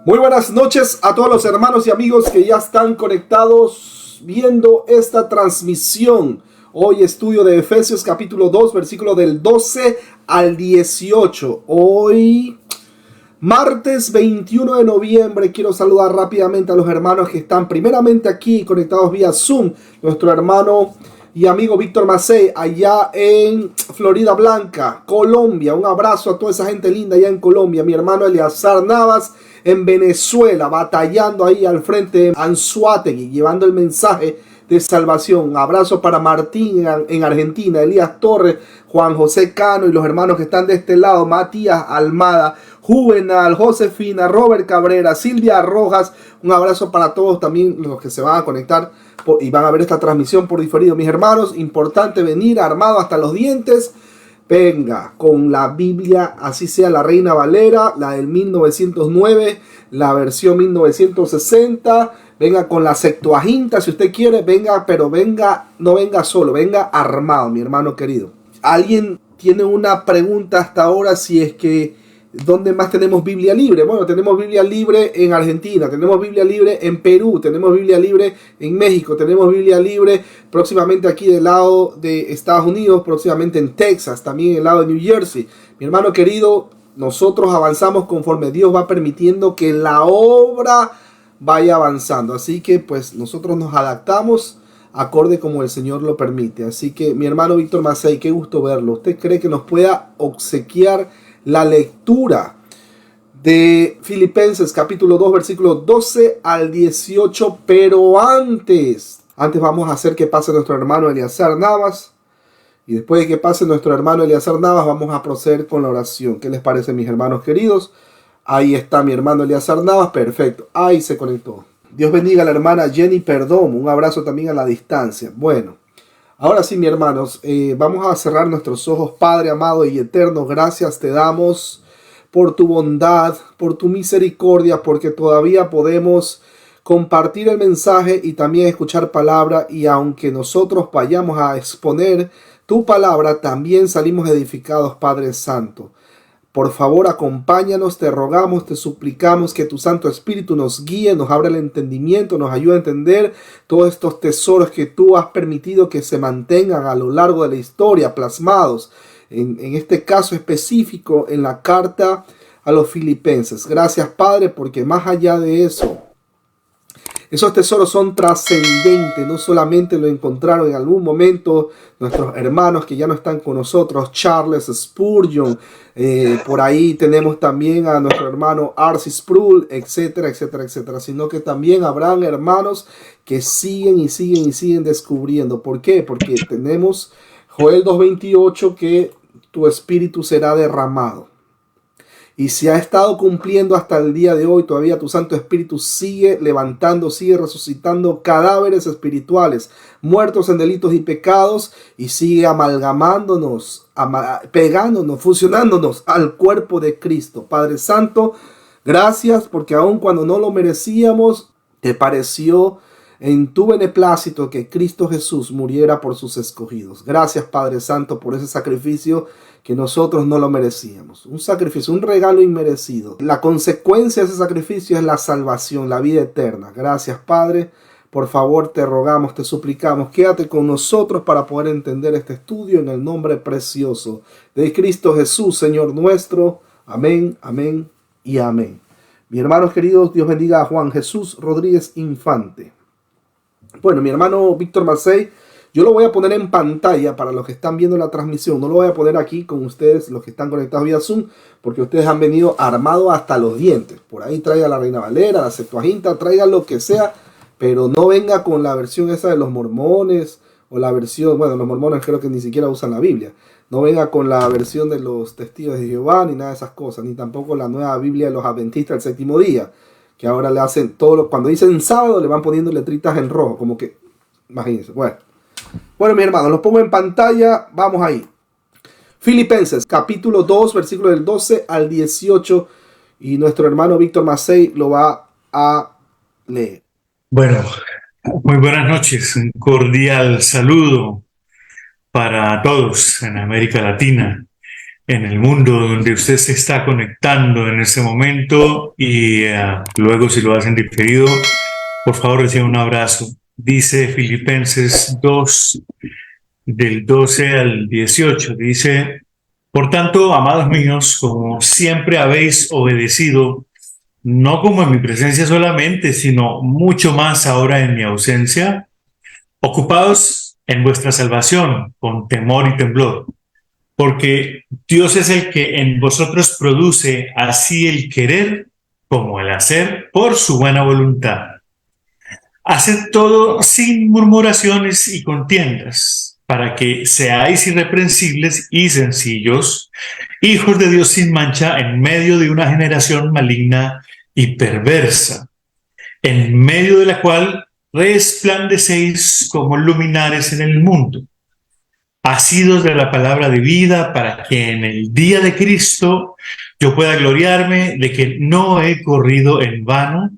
Muy buenas noches a todos los hermanos y amigos que ya están conectados viendo esta transmisión. Hoy estudio de Efesios capítulo 2, versículo del 12 al 18. Hoy, martes 21 de noviembre, quiero saludar rápidamente a los hermanos que están primeramente aquí conectados vía Zoom. Nuestro hermano y amigo Víctor Macei, allá en Florida Blanca, Colombia. Un abrazo a toda esa gente linda allá en Colombia. Mi hermano Eleazar Navas en Venezuela, batallando ahí al frente de Anzoátegui, llevando el mensaje de salvación. Un abrazo para Martín en Argentina, Elías Torres, Juan José Cano y los hermanos que están de este lado, Matías Almada, Juvenal, Josefina, Robert Cabrera, Silvia Rojas. Un abrazo para todos también los que se van a conectar y van a ver esta transmisión por diferido. Mis hermanos, importante venir armado hasta los dientes. Venga, con la Biblia, así sea la Reina Valera, la del 1909, la versión 1960. Venga con la Septuaginta si usted quiere, venga, pero venga, no venga solo, venga armado, mi hermano querido. ¿Alguien tiene una pregunta hasta ahora si es que ¿dónde más tenemos Biblia libre? Bueno, tenemos Biblia libre en Argentina, tenemos Biblia libre en Perú, tenemos Biblia libre en México, tenemos Biblia libre próximamente aquí del lado de Estados Unidos, próximamente en Texas, también del lado de New Jersey. Mi hermano querido, nosotros avanzamos conforme Dios va permitiendo que la obra vaya avanzando. Así que pues nosotros nos adaptamos acorde como el Señor lo permite. Así que mi hermano Víctor Macei, qué gusto verlo. ¿Usted cree que nos pueda obsequiar la lectura de Filipenses capítulo 2 versículos 12 al 18? Pero antes vamos a hacer que pase nuestro hermano Eleazar Navas, y después de que pase nuestro hermano Eleazar Navas vamos a proceder con la oración. ¿Qué les parece, mis hermanos queridos? Ahí está mi hermano Eleazar Navas, perfecto, ahí se conectó. Dios bendiga a la hermana Jenny Perdomo, un abrazo también a la distancia. Bueno, ahora sí, mis hermanos, vamos a cerrar nuestros ojos. Padre amado y eterno, gracias te damos por tu bondad, por tu misericordia, porque todavía podemos compartir el mensaje y también escuchar palabra, y aunque nosotros vayamos a exponer tu palabra, también salimos edificados, Padre Santo. Por favor, acompáñanos, te rogamos, te suplicamos que tu Santo Espíritu nos guíe, nos abra el entendimiento, nos ayude a entender todos estos tesoros que tú has permitido que se mantengan a lo largo de la historia, plasmados, en este caso específico, en la carta a los Filipenses. Gracias, Padre, porque más allá de eso, esos tesoros son trascendentes. No solamente lo encontraron en algún momento nuestros hermanos que ya no están con nosotros, Charles Spurgeon, por ahí tenemos también a nuestro hermano R.C. Sproul, etcétera, etcétera, etcétera, sino que también habrán hermanos que siguen y siguen y siguen descubriendo. ¿Por qué? Porque tenemos Joel 2:28, que tu espíritu será derramado. Y si ha estado cumpliendo hasta el día de hoy, todavía tu Santo Espíritu sigue levantando, sigue resucitando cadáveres espirituales, muertos en delitos y pecados, y sigue amalgamándonos, pegándonos, fusionándonos al cuerpo de Cristo. Padre Santo, gracias porque aun cuando no lo merecíamos, te pareció en tu beneplácito que Cristo Jesús muriera por sus escogidos. Gracias, Padre Santo, por ese sacrificio que nosotros no lo merecíamos. Un sacrificio, un regalo inmerecido. La consecuencia de ese sacrificio es la salvación, la vida eterna. Gracias, Padre. Por favor, te rogamos, te suplicamos, quédate con nosotros para poder entender este estudio en el nombre precioso de Cristo Jesús, Señor nuestro. Amén, amén y amén. Mis hermanos queridos, Dios bendiga a Juan Jesús Rodríguez Infante. Bueno, mi hermano Víctor Macei, yo lo voy a poner en pantalla para los que están viendo la transmisión. No lo voy a poner aquí con ustedes, los que están conectados vía Zoom, porque ustedes han venido armados hasta los dientes. Por ahí traiga la Reina Valera, la Septuaginta, traiga lo que sea, pero no venga con la versión esa de los mormones, o la versión, bueno, los mormones creo que ni siquiera usan la Biblia. No venga con la versión de los testigos de Jehová, ni nada de esas cosas, ni tampoco la nueva Biblia de los adventistas del séptimo día, que ahora le hacen todo, cuando dicen sábado le van poniendo letritas en rojo, como que, imagínense. Bueno, mi hermano, los pongo en pantalla, vamos ahí. Filipenses, capítulo 2, versículo del 12 al 18, y nuestro hermano Víctor Macei lo va a leer. Bueno, muy buenas noches, un cordial saludo para todos en América Latina. en el mundo donde usted se está conectando en ese momento y luego si lo hacen diferido, por favor reciba un abrazo. Dice Filipenses 2, del 12 al 18, dice, por tanto, amados míos, como siempre habéis obedecido, no como en mi presencia solamente, sino mucho más ahora en mi ausencia, ocupados en vuestra salvación con temor y temblor, porque Dios es el que en vosotros produce así el querer como el hacer por su buena voluntad. Haced todo sin murmuraciones y contiendas, para que seáis irreprensibles y sencillos, hijos de Dios sin mancha en medio de una generación maligna y perversa, en medio de la cual resplandecéis como luminares en el mundo, asidos de la palabra de vida, para que en el día de Cristo yo pueda gloriarme de que no he corrido en vano,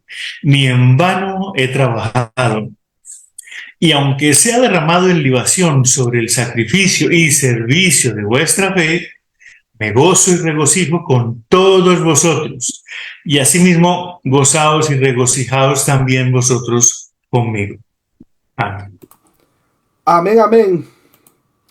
ni en vano he trabajado. Y aunque sea derramado en libación sobre el sacrificio y servicio de vuestra fe, me gozo y regocijo con todos vosotros. Y asimismo, gozaos y regocijaos también vosotros conmigo. Amén. Amén, amén.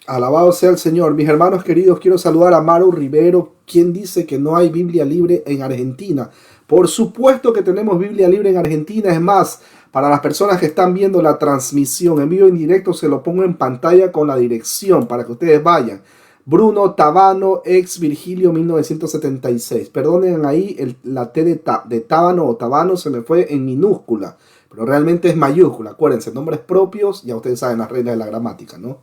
Alabado sea el Señor. Mis hermanos queridos, quiero saludar a Maru Rivero, quien dice que no hay Biblia libre en Argentina. Por supuesto que tenemos Biblia libre en Argentina. Es más, para las personas que están viendo la transmisión en vivo en directo, se lo pongo en pantalla con la dirección para que ustedes vayan. Bruno Tabano, ex Virgilio 1976. Perdonen ahí, la T de Tábano o Tabano se me fue en minúscula, pero realmente es mayúscula. Acuérdense, nombres propios, ya ustedes saben las reglas de la gramática, ¿no?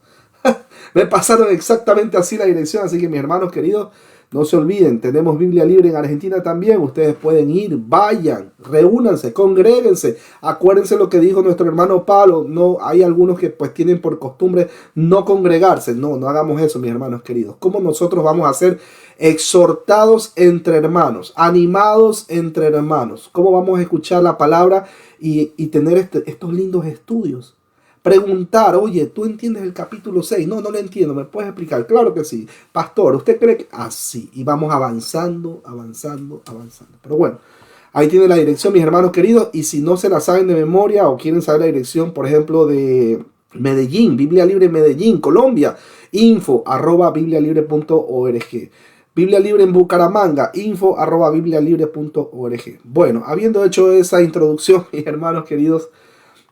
Me pasaron exactamente así la dirección, así que mis hermanos queridos, no se olviden, tenemos Biblia libre en Argentina también. Ustedes pueden ir, vayan, reúnanse, congréguense. Acuérdense lo que dijo nuestro hermano Pablo. No, hay algunos que pues tienen por costumbre no congregarse. No, no hagamos eso, mis hermanos queridos. ¿Cómo nosotros vamos a ser exhortados entre hermanos, animados entre hermanos? ¿Cómo vamos a escuchar la palabra y tener estos lindos estudios? Preguntar, oye, ¿tú entiendes el capítulo 6? No, no lo entiendo, ¿me puedes explicar? Claro que sí. Pastor, ¿usted cree que...? Así, y vamos avanzando, avanzando, avanzando. Pero bueno, ahí tiene la dirección, mis hermanos queridos, y si no se la saben de memoria o quieren saber la dirección, por ejemplo, de Medellín, Biblia Libre Medellín, Colombia, info@biblialibre.org. Biblia Libre en Bucaramanga, info@biblialibre.org. Bueno, habiendo hecho esa introducción, mis hermanos queridos,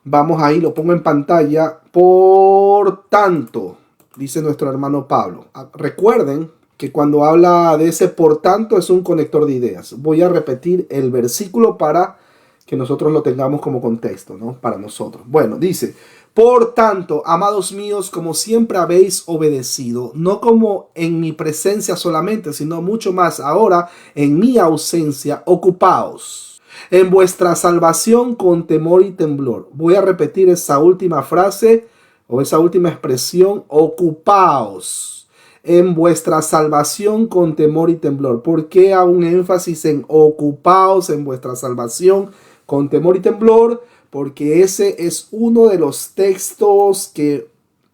vamos ahí, lo pongo en pantalla. Por tanto, dice nuestro hermano Pablo. Recuerden que cuando habla de ese por tanto es un conector de ideas. Voy a repetir el versículo para que nosotros lo tengamos como contexto, ¿no? Para nosotros. Bueno, dice, por tanto, amados míos, como siempre habéis obedecido, no como en mi presencia solamente, sino mucho más ahora en mi ausencia, ocupaos en vuestra salvación con temor y temblor. Voy a repetir esa última frase o esa última expresión, ocupaos en vuestra salvación con temor y temblor. ¿Por qué hago un énfasis en ocupaos en vuestra salvación con temor y temblor? Porque ese es uno de los textos que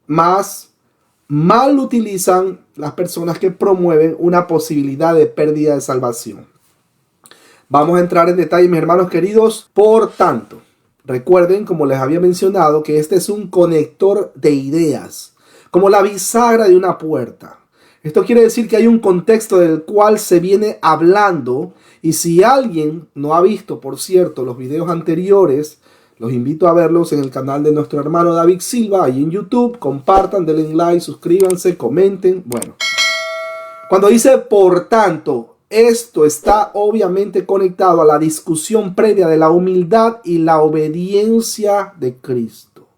más mal utilizan las personas que promueven una posibilidad de pérdida de salvación. Vamos a entrar en detalle, mis hermanos queridos. Por tanto, recuerden, como les había mencionado, que este es un conector de ideas, como la bisagra de una puerta. Esto quiere decir que hay un contexto del cual se viene hablando, y si alguien no ha visto, por cierto, los videos anteriores, los invito a verlos en el canal de nuestro hermano David Silva, ahí en YouTube. Compartan, denle like, suscríbanse, comenten. Bueno, cuando dice por tanto, esto está obviamente conectado a la discusión previa de la humildad y la obediencia de Cristo.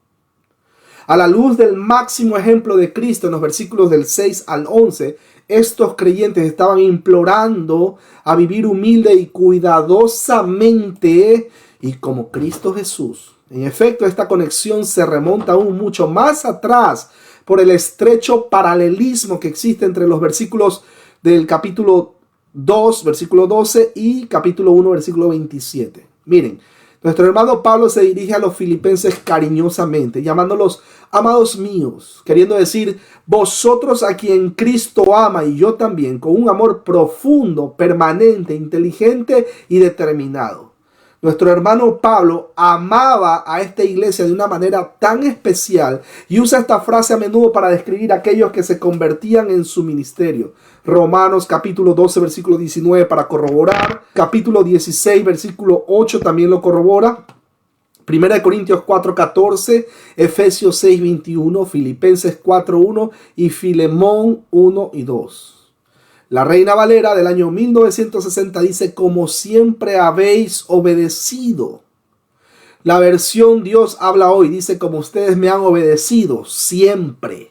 A la luz del máximo ejemplo de Cristo en los versículos del 6 al 11, estos creyentes estaban implorando a vivir humilde y cuidadosamente y como Cristo Jesús. En efecto, esta conexión se remonta aún mucho más atrás por el estrecho paralelismo que existe entre los versículos del capítulo 2, versículo 12 y capítulo 1, versículo 27. Miren, Nuestro hermano Pablo se dirige a los filipenses cariñosamente, llamándolos amados míos, queriendo decir, vosotros a quien Cristo ama y yo también, con un amor profundo, permanente, inteligente y determinado. Nuestro hermano Pablo amaba a esta iglesia de una manera tan especial y usa esta frase a menudo para describir a aquellos que se convertían en su ministerio. Romanos capítulo 12 versículo 19 para corroborar, capítulo 16 versículo 8 también lo corrobora. 1 Corintios 4:14, Efesios 6:21, Filipenses 4:1 y Filemón 1:2. La Reina Valera del año 1960 dice, como siempre habéis obedecido. La versión Dios habla hoy dice, como ustedes me han obedecido siempre.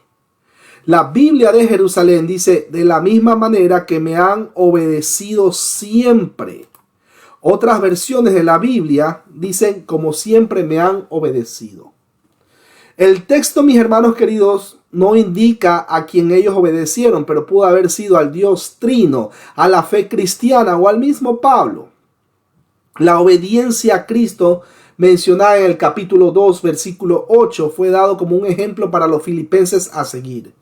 La Biblia de Jerusalén dice, de la misma manera que me han obedecido siempre. Otras versiones de la Biblia dicen, como siempre me han obedecido. El texto, mis hermanos queridos, no indica a quien ellos obedecieron, pero pudo haber sido al Dios Trino, a la fe cristiana o al mismo Pablo. La obediencia a Cristo mencionada en el capítulo 2, versículo 8, fue dado como un ejemplo para los filipenses a seguir.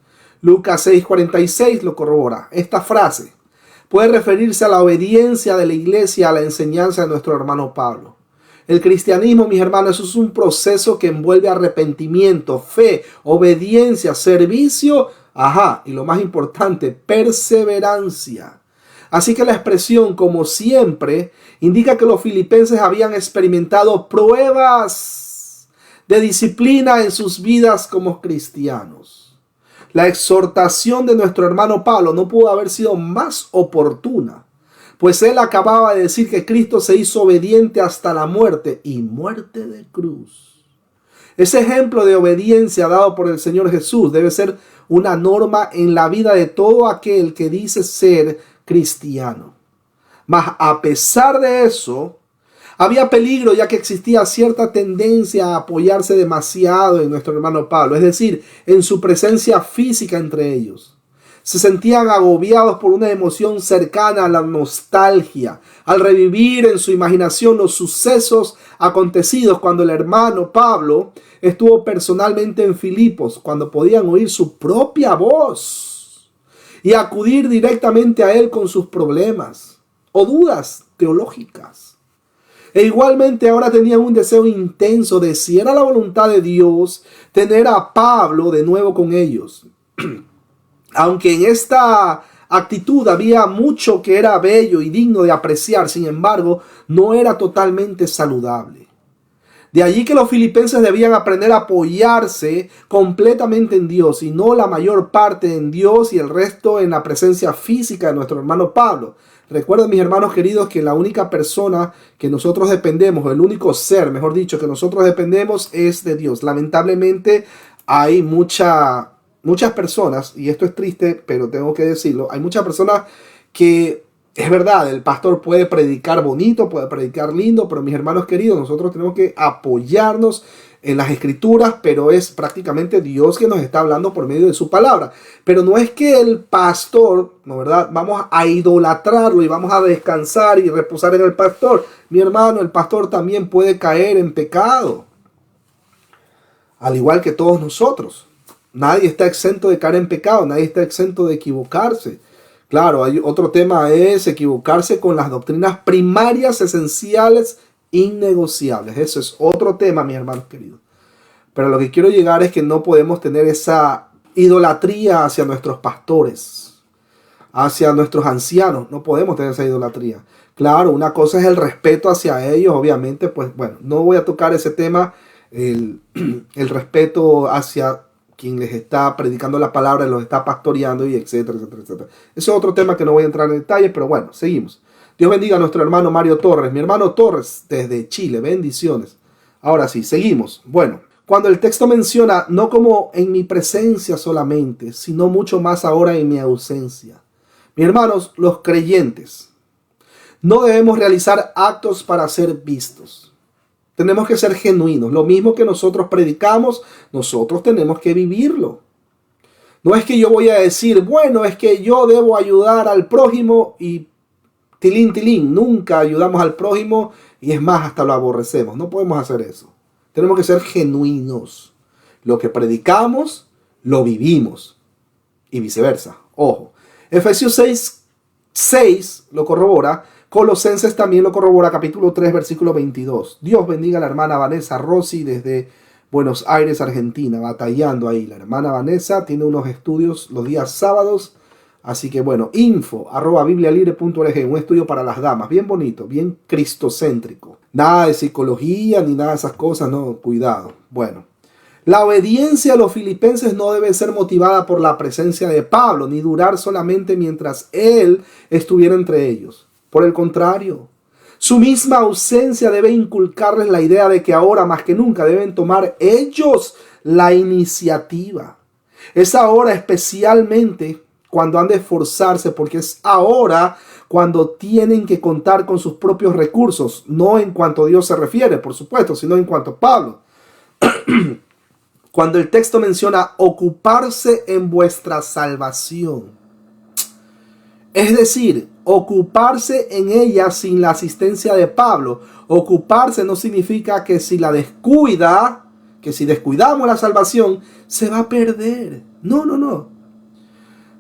Lucas 6:46 lo corrobora. Esta frase puede referirse a la obediencia de la iglesia a la enseñanza de nuestro hermano Pablo. El cristianismo, mis hermanos, es un proceso que envuelve arrepentimiento, fe, obediencia, servicio, y lo más importante, perseverancia. Así que la expresión como siempre indica que los filipenses habían experimentado pruebas de disciplina en sus vidas como cristianos. La exhortación de nuestro hermano Pablo no pudo haber sido más oportuna, pues él acababa de decir que Cristo se hizo obediente hasta la muerte y muerte de cruz. Ese ejemplo de obediencia dado por el Señor Jesús debe ser una norma en la vida de todo aquel que dice ser cristiano. Mas a pesar de eso, había peligro, ya que existía cierta tendencia a apoyarse demasiado en nuestro hermano Pablo, es decir, en su presencia física entre ellos. Se sentían agobiados por una emoción cercana a la nostalgia, al revivir en su imaginación los sucesos acontecidos cuando el hermano Pablo estuvo personalmente en Filipos, cuando podían oír su propia voz y acudir directamente a él con sus problemas o dudas teológicas. E igualmente ahora tenían un deseo intenso de, si era la voluntad de Dios, tener a Pablo de nuevo con ellos. Aunque en esta actitud había mucho que era bello y digno de apreciar, sin embargo, no era totalmente saludable. De allí que los filipenses debían aprender a apoyarse completamente en Dios, y no la mayor parte en Dios y el resto en la presencia física de nuestro hermano Pablo. Recuerden, mis hermanos queridos, que la única persona que nosotros dependemos, o el único ser, mejor dicho, que nosotros dependemos es de Dios. Lamentablemente hay muchas personas, y esto es triste, pero tengo que decirlo, hay muchas personas que, es verdad, el pastor puede predicar bonito, puede predicar lindo, pero mis hermanos queridos, nosotros tenemos que apoyarnos en las escrituras, pero es prácticamente Dios que nos está hablando por medio de su palabra. Pero no es que el pastor, ¿no verdad?, vamos a idolatrarlo y vamos a descansar y reposar en el pastor. Mi hermano, el pastor también puede caer en pecado, al igual que todos nosotros. Nadie está exento de caer en pecado, nadie está exento de equivocarse. Claro, hay otro tema, es equivocarse con las doctrinas primarias, esenciales, innegociables. Eso es otro tema, mis hermanos queridos. Pero lo que quiero llegar es que no podemos tener esa idolatría hacia nuestros pastores, hacia nuestros ancianos. No podemos tener esa idolatría. Claro, una cosa es el respeto hacia ellos, obviamente, pues bueno, no voy a tocar ese tema, el respeto hacia quien les está predicando la palabra, los está pastoreando y etcétera, etcétera, etcétera. Ese es otro tema que no voy a entrar en detalle, pero bueno, seguimos. Dios bendiga a nuestro hermano Mario Torres. Mi hermano Torres desde Chile, bendiciones. Ahora sí, seguimos. Bueno, cuando el texto menciona no como en mi presencia solamente, sino mucho más ahora en mi ausencia. Mis hermanos, los creyentes, no debemos realizar actos para ser vistos. Tenemos que ser genuinos. Lo mismo que nosotros predicamos, nosotros tenemos que vivirlo. No es que yo voy a decir, bueno, es que yo debo ayudar al prójimo y tilín, tilín. Nunca ayudamos al prójimo Y es más, hasta lo aborrecemos. No podemos hacer eso. Tenemos que ser genuinos. Lo que predicamos, lo vivimos. Y viceversa. Ojo. Efesios 6 lo corrobora. Colosenses también lo corrobora, capítulo 3, versículo 22. Dios bendiga a la hermana Vanessa Rossi desde Buenos Aires, Argentina, batallando ahí. La hermana Vanessa tiene unos estudios los días sábados. Así que bueno, info@biblialibre.org, un estudio para las damas, bien bonito, bien cristocéntrico. Nada de psicología ni nada de esas cosas, no, cuidado. Bueno, la obediencia a los filipenses no debe ser motivada por la presencia de Pablo, ni durar solamente mientras él estuviera entre ellos. Por el contrario, su misma ausencia debe inculcarles la idea de que ahora más que nunca deben tomar ellos la iniciativa. Es ahora especialmente cuando han de esforzarse, porque es ahora cuando tienen que contar con sus propios recursos, no en cuanto Dios se refiere, por supuesto, sino en cuanto a Pablo. Cuando el texto menciona ocuparse en vuestra salvación, es decir, ocuparse en ella sin la asistencia de Pablo. Ocuparse no significa que si la descuida, que si descuidamos la salvación, se va a perder. No, no, no.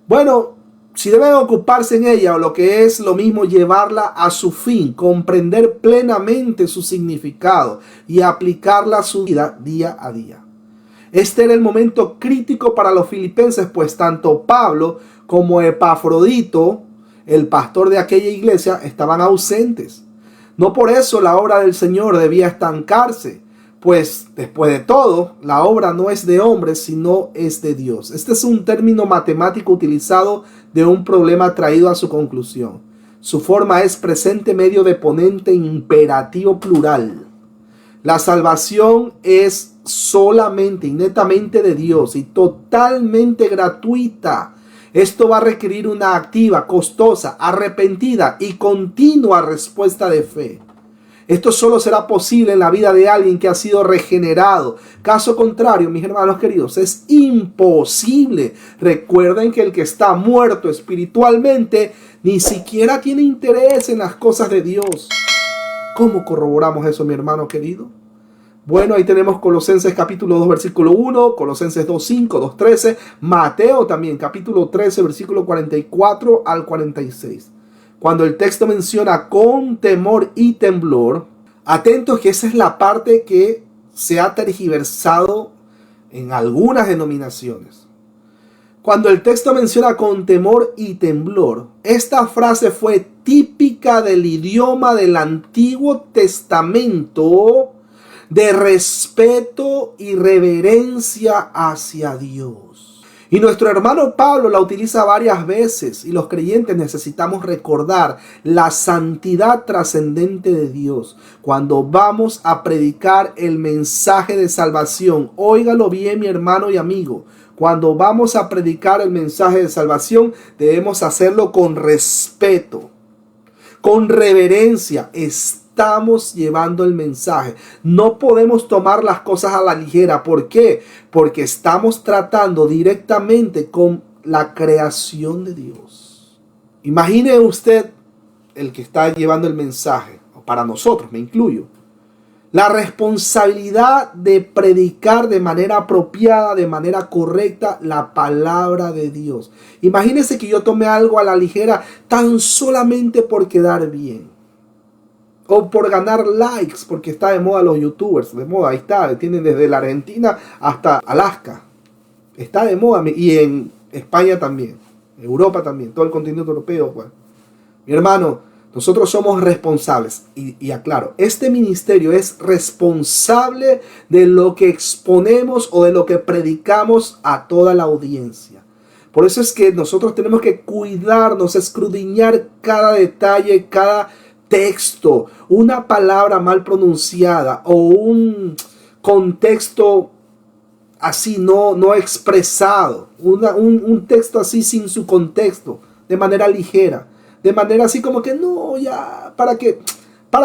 Bueno, si deben ocuparse en ella, o lo que es lo mismo, llevarla a su fin, comprender plenamente su significado y aplicarla a su vida día a día. Este era el momento crítico para los filipenses, pues tanto Pablo como Epafrodito, el pastor de aquella iglesia, estaban ausentes. No por eso la obra del Señor debía estancarse, pues después de todo, la obra no es de hombres, sino es de Dios. Este es un término matemático utilizado de un problema traído a su conclusión. Su forma es presente medio de ponente imperativo plural. La salvación es solamente y netamente de Dios y totalmente gratuita. Esto va a requerir una activa, costosa, arrepentida y continua respuesta de fe. Esto solo será posible en la vida de alguien que ha sido regenerado. Caso contrario, mis hermanos queridos, es imposible. Recuerden que el que está muerto espiritualmente ni siquiera tiene interés en las cosas de Dios. ¿Cómo corroboramos eso, mi hermano querido? Bueno, ahí tenemos Colosenses capítulo 2, versículo 1, Colosenses 2, 5, 2, 13, Mateo también, capítulo 13, versículo 44 al 46. Cuando el texto menciona con temor y temblor, atentos que esa es la parte que se ha tergiversado en algunas denominaciones. Cuando el texto menciona con temor y temblor, esta frase fue típica del idioma del Antiguo Testamento de respeto y reverencia hacia Dios. Y nuestro hermano Pablo la utiliza varias veces y los creyentes necesitamos recordar la santidad trascendente de Dios cuando vamos a predicar el mensaje de salvación. Óigalo bien, mi hermano y amigo. Cuando vamos a predicar el mensaje de salvación debemos hacerlo con respeto, con reverencia. Estamos llevando el mensaje. No podemos tomar las cosas a la ligera. ¿Por qué? Porque estamos tratando directamente con la creación de Dios. Imagine usted el que está llevando el mensaje, o para nosotros, me incluyo, la responsabilidad de predicar de manera apropiada, de manera correcta, la palabra de Dios. Imagínese que yo tome algo a la ligera tan solamente por quedar bien. O por ganar likes, porque está de moda los youtubers, de moda, ahí está, tienen desde la Argentina hasta Alaska. Está de moda, y en España también, Europa también, todo el continente europeo. Pues. Mi hermano, nosotros somos responsables, y aclaro, este ministerio es responsable de lo que exponemos o de lo que predicamos a toda la audiencia. Por eso es que nosotros tenemos que cuidarnos, escudriñar cada detalle, cada texto, una palabra mal pronunciada o un contexto así no expresado, un texto así sin su contexto, de manera ligera, de manera así como que no, ya, para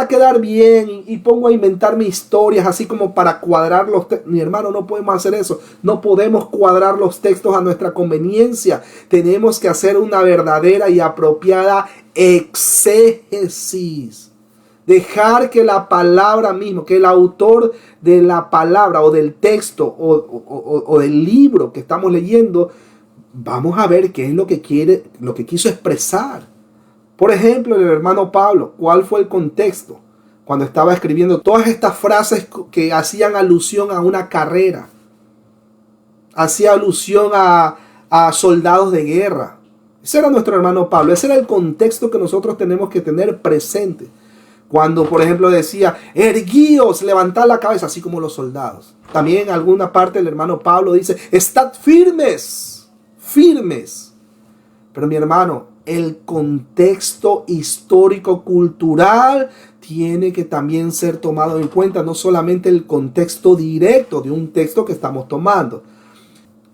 quedar bien y pongo a inventarme historias así como para cuadrar los textos. Mi hermano, no podemos hacer eso. No podemos cuadrar los textos a nuestra conveniencia. Tenemos que hacer una verdadera y apropiada exégesis Dejar que la palabra misma, que el autor de la palabra o del texto o del libro que estamos leyendo, vamos a ver qué es lo que quiere, lo que quiso expresar. Por ejemplo, el hermano Pablo, ¿cuál fue el contexto cuando estaba escribiendo todas estas frases que hacían alusión a una carrera? Hacía alusión a soldados de guerra. Ese era nuestro hermano Pablo. Ese era el contexto que nosotros tenemos que tener presente. Cuando, por ejemplo, decía, erguíos, levantad la cabeza, así como los soldados. También en alguna parte el hermano Pablo dice, estad firmes, firmes. Pero mi hermano, el contexto histórico-cultural tiene que también ser tomado en cuenta, no solamente el contexto directo de un texto que estamos tomando.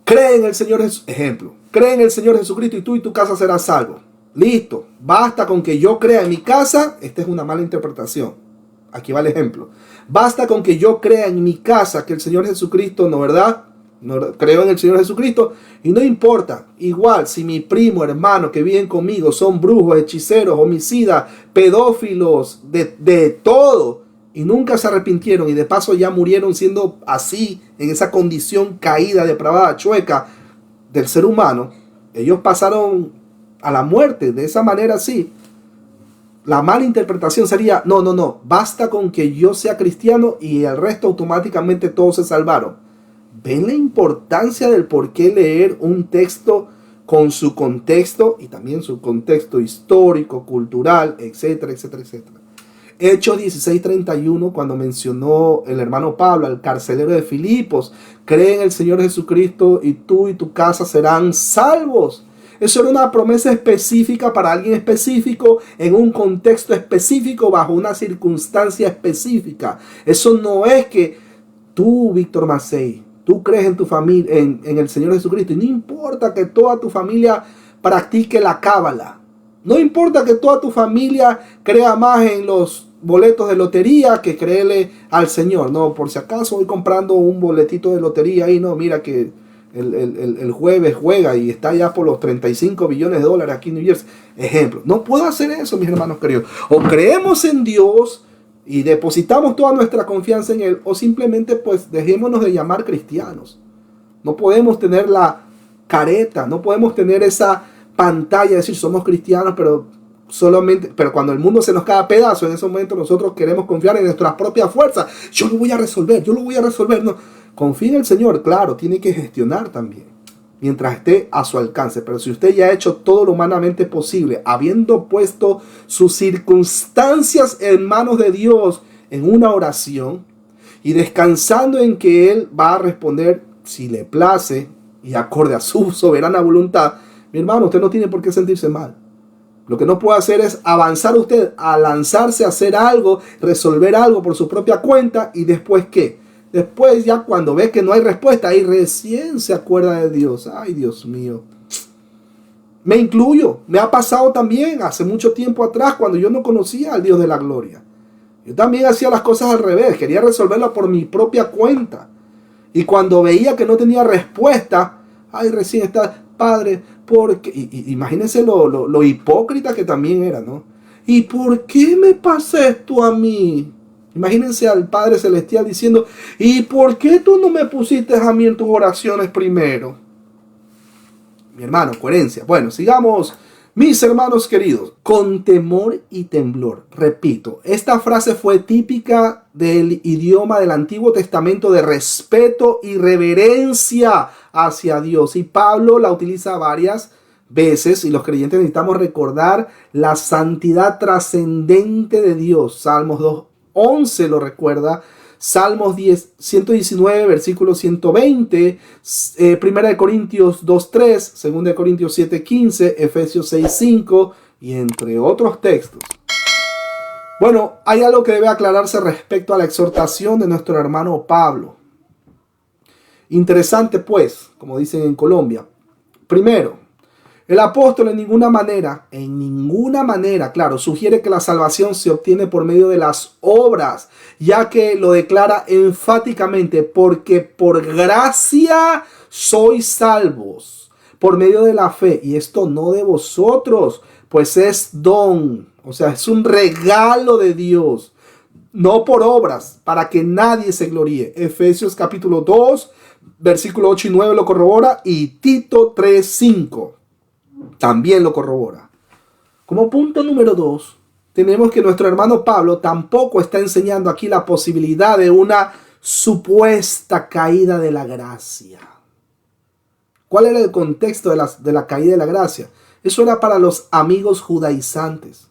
Cree en el Señor Jesús, ejemplo, cree en el Señor Jesucristo y tú y tu casa serás salvo. Listo, basta con que yo crea en mi casa. Esta es una mala interpretación. Aquí va el ejemplo. Basta con que yo crea en mi casa que el Señor Jesucristo, ¿no verdad? No, creo en el Señor Jesucristo y no importa. Igual, si mi primo, hermano que viven conmigo son brujos, hechiceros, homicidas, pedófilos, de todo, y nunca se arrepintieron y de paso ya murieron siendo así, en esa condición caída, depravada, chueca del ser humano, ellos pasaron a la muerte de esa manera así. La mala interpretación sería, no, basta con que yo sea cristiano y el resto automáticamente todos se salvaron. ¿Ven la importancia del por qué leer un texto con su contexto y también su contexto histórico, cultural, etcétera, etcétera, etcétera? Hechos 16:31, cuando mencionó el hermano Pablo al carcelero de Filipos, cree en el Señor Jesucristo y tú y tu casa serán salvos. Eso era una promesa específica para alguien específico, en un contexto específico, bajo una circunstancia específica. Eso no es que tú, Víctor Macei, tú crees en tu familia, en el Señor Jesucristo, y no importa que toda tu familia practique la cábala. No importa que toda tu familia crea más en los boletos de lotería que creerle al Señor. No, por si acaso voy comprando un boletito de lotería y no, mira que el jueves juega y está ya por los 35 billones de dólares aquí en New Jersey. Ejemplo, no puedo hacer eso, mis hermanos queridos. O creemos en Dios y depositamos toda nuestra confianza en Él, o simplemente pues dejémonos de llamar cristianos. No podemos tener la careta, no podemos tener esa pantalla de decir somos cristianos, pero cuando el mundo se nos cae a pedazos, en ese momento nosotros queremos confiar en nuestras propias fuerzas. Yo lo voy a resolver. No, confía en el Señor, claro, tiene que gestionar también, mientras esté a su alcance. Pero si usted ya ha hecho todo lo humanamente posible, habiendo puesto sus circunstancias en manos de Dios en una oración y descansando en que Él va a responder si le place y acorde a su soberana voluntad, mi hermano, usted no tiene por qué sentirse mal. Lo que no puede hacer es avanzar usted a lanzarse a hacer algo, resolver algo por su propia cuenta, y después ¿qué? Después ya cuando ve que no hay respuesta, ahí recién se acuerda de Dios. Ay, Dios mío. Me incluyo. Me ha pasado también hace mucho tiempo atrás cuando yo no conocía al Dios de la gloria. Yo también hacía las cosas al revés. Quería resolverlas por mi propia cuenta. Y cuando veía que no tenía respuesta, ay, recién está, Padre, porque imagínense lo hipócrita que también era, ¿no? ¿Y por qué me pasa esto a mí? Imagínense al Padre Celestial diciendo, ¿y por qué tú no me pusiste a mí en tus oraciones primero? Mi hermano, coherencia. Bueno, sigamos, mis hermanos queridos. Con temor y temblor. Repito, esta frase fue típica del idioma del Antiguo Testamento de respeto y reverencia hacia Dios. Y Pablo la utiliza varias veces y los creyentes necesitamos recordar la santidad trascendente de Dios. Salmos 2:11 lo recuerda. Salmos 119, versículo 120, 1 Corintios 2:3, 2 Corintios 7:15, Efesios 6:5 y entre otros textos. Bueno, hay algo que debe aclararse respecto a la exhortación de nuestro hermano Pablo. Interesante pues, como dicen en Colombia. Primero, el apóstol en ninguna manera, claro, sugiere que la salvación se obtiene por medio de las obras, ya que lo declara enfáticamente, porque por gracia sois salvos, por medio de la fe, y esto no de vosotros, pues es don, o sea, es un regalo de Dios, no por obras, para que nadie se gloríe. Efesios capítulo 2, versículo 8 y 9 lo corrobora, y Tito 3, 5 también lo corrobora. Como punto número 2, tenemos que nuestro hermano Pablo tampoco está enseñando aquí la posibilidad de una supuesta caída de la gracia. ¿Cuál era el contexto de la caída de la gracia? Eso era para los amigos judaizantes,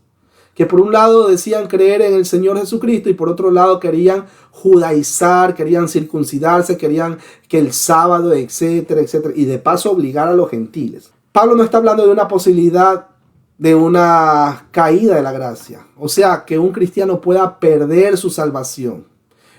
que por un lado decían creer en el Señor Jesucristo y por otro lado querían judaizar, querían circuncidarse, querían que el sábado, etcétera, etcétera, y de paso obligar a los gentiles. Pablo no está hablando de una posibilidad de una caída de la gracia, o sea, que un cristiano pueda perder su salvación.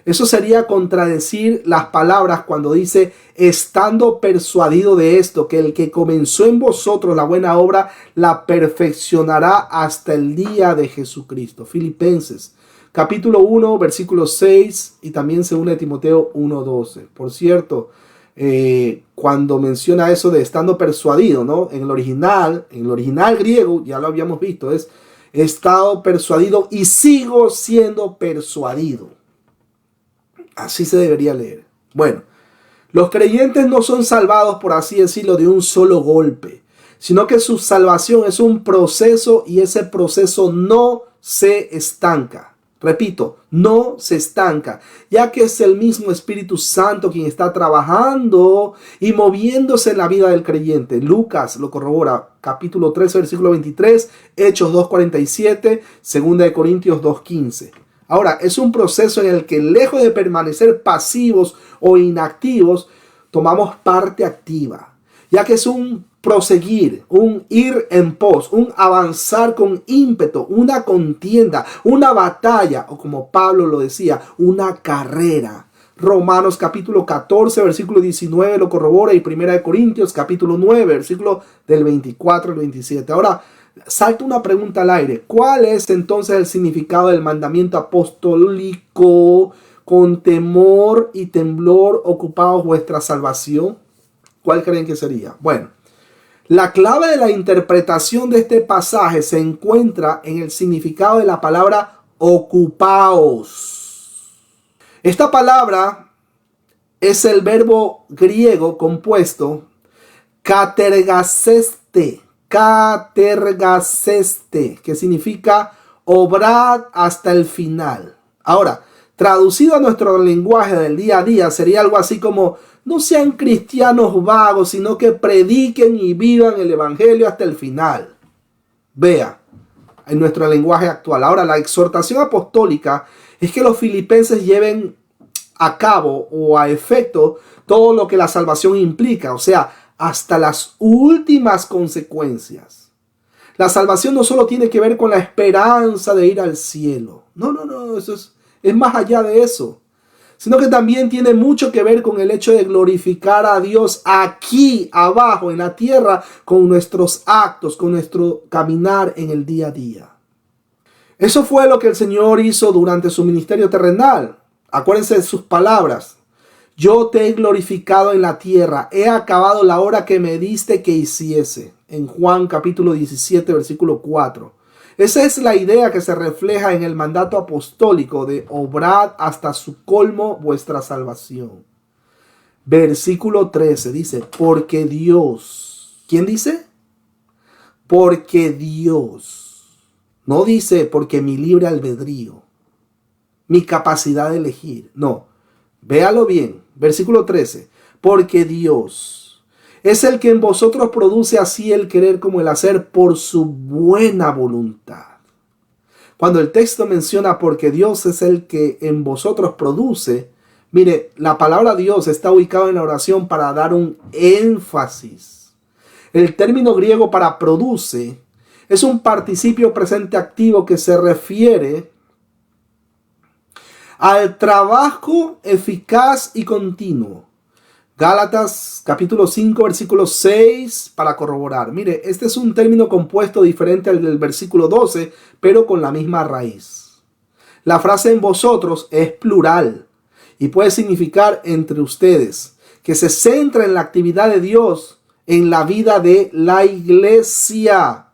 Eso sería contradecir las palabras cuando dice, estando persuadido de esto, que el que comenzó en vosotros la buena obra, la perfeccionará hasta el día de Jesucristo. Filipenses, capítulo 1, versículo 6 y también 2 Timoteo 1:12. Por cierto, cuando menciona eso de estando persuadido, ¿no? En el original griego, ya lo habíamos visto, es he estado persuadido y sigo siendo persuadido. Así se debería leer. Bueno, los creyentes no son salvados, por así decirlo, de un solo golpe, sino que su salvación es un proceso y ese proceso no se estanca. Repito, no se estanca, ya que es el mismo Espíritu Santo quien está trabajando y moviéndose en la vida del creyente. Lucas lo corrobora, capítulo 3, versículo 23, Hechos 2:47, 2 Corintios 2:15. Ahora, es un proceso en el que lejos de permanecer pasivos o inactivos, tomamos parte activa, ya que es un proseguir, un ir en pos, un avanzar con ímpetu, una contienda, una batalla, o como Pablo lo decía, una carrera. Romanos capítulo 14, versículo 19 lo corrobora y 1 Corintios capítulo 9, versículo del 24 al 27. Ahora, salta una pregunta al aire. ¿Cuál es entonces el significado del mandamiento apostólico? Con temor y temblor ocupaos vuestra salvación. ¿Cuál creen que sería? Bueno, la clave de la interpretación de este pasaje se encuentra en el significado de la palabra ocupaos. Esta palabra es el verbo griego compuesto katergaseste, que significa obrad hasta el final. Ahora, traducido a nuestro lenguaje del día a día, sería algo así como: no sean cristianos vagos, sino que prediquen y vivan el evangelio hasta el final. Vea, en nuestro lenguaje actual. Ahora, la exhortación apostólica es que los filipenses lleven a cabo o a efecto todo lo que la salvación implica, o sea, hasta las últimas consecuencias. La salvación no solo tiene que ver con la esperanza de ir al cielo. No, eso es más allá de eso. Sino que también tiene mucho que ver con el hecho de glorificar a Dios aquí abajo en la tierra con nuestros actos, con nuestro caminar en el día a día. Eso fue lo que el Señor hizo durante su ministerio terrenal. Acuérdense de sus palabras. Yo te he glorificado en la tierra, he acabado la obra que me diste que hiciese. En Juan capítulo 17, versículo 4. Esa es la idea que se refleja en el mandato apostólico de obrad hasta su colmo vuestra salvación. Versículo 13 dice, porque Dios. ¿Quién dice? Porque Dios. No dice porque mi libre albedrío, mi capacidad de elegir. No, véalo bien. Versículo 13. Porque Dios es el que en vosotros produce así el querer como el hacer por su buena voluntad. Cuando el texto menciona porque Dios es el que en vosotros produce, mire, la palabra Dios está ubicada en la oración para dar un énfasis. El término griego para produce es un participio presente activo que se refiere al trabajo eficaz y continuo. Gálatas capítulo 5 versículo 6 para corroborar. Mire, este es un término compuesto diferente al del versículo 12, pero con la misma raíz. La frase en vosotros es plural y puede significar entre ustedes, que se centra en la actividad de Dios en la vida de la iglesia.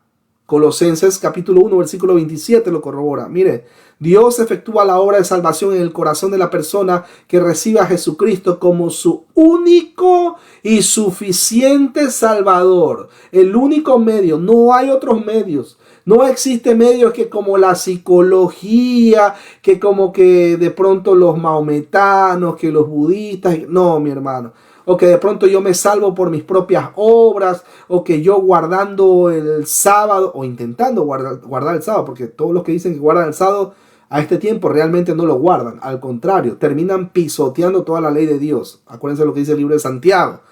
Colosenses capítulo 1, versículo 27 lo corrobora. Mire, Dios efectúa la obra de salvación en el corazón de la persona que recibe a Jesucristo como su único y suficiente Salvador. El único medio, no hay otros medios. No existe medios que como la psicología, que como que de pronto los maometanos, que los budistas. No, mi hermano. O que de pronto yo me salvo por mis propias obras, o que yo guardando el sábado, o intentando guardar el sábado, porque todos los que dicen que guardan el sábado a este tiempo realmente no lo guardan. Al contrario, terminan pisoteando toda la ley de Dios. Acuérdense lo que dice el libro de Santiago.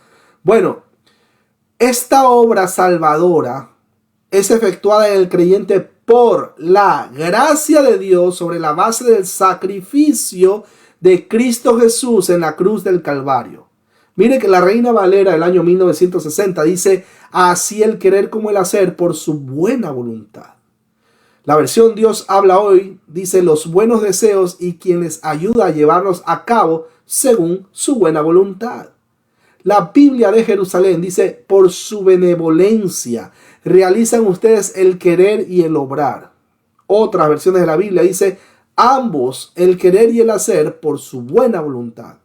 Bueno, esta obra salvadora es efectuada en el creyente por la gracia de Dios sobre la base del sacrificio de Cristo Jesús en la cruz del Calvario. Mire que la Reina Valera del año 1960 dice, así el querer como el hacer por su buena voluntad. La versión Dios habla hoy dice los buenos deseos y quien les ayuda a llevarlos a cabo según su buena voluntad. La Biblia de Jerusalén dice, por su benevolencia realizan ustedes el querer y el obrar. Otras versiones de la Biblia dice, ambos, el querer y el hacer, por su buena voluntad.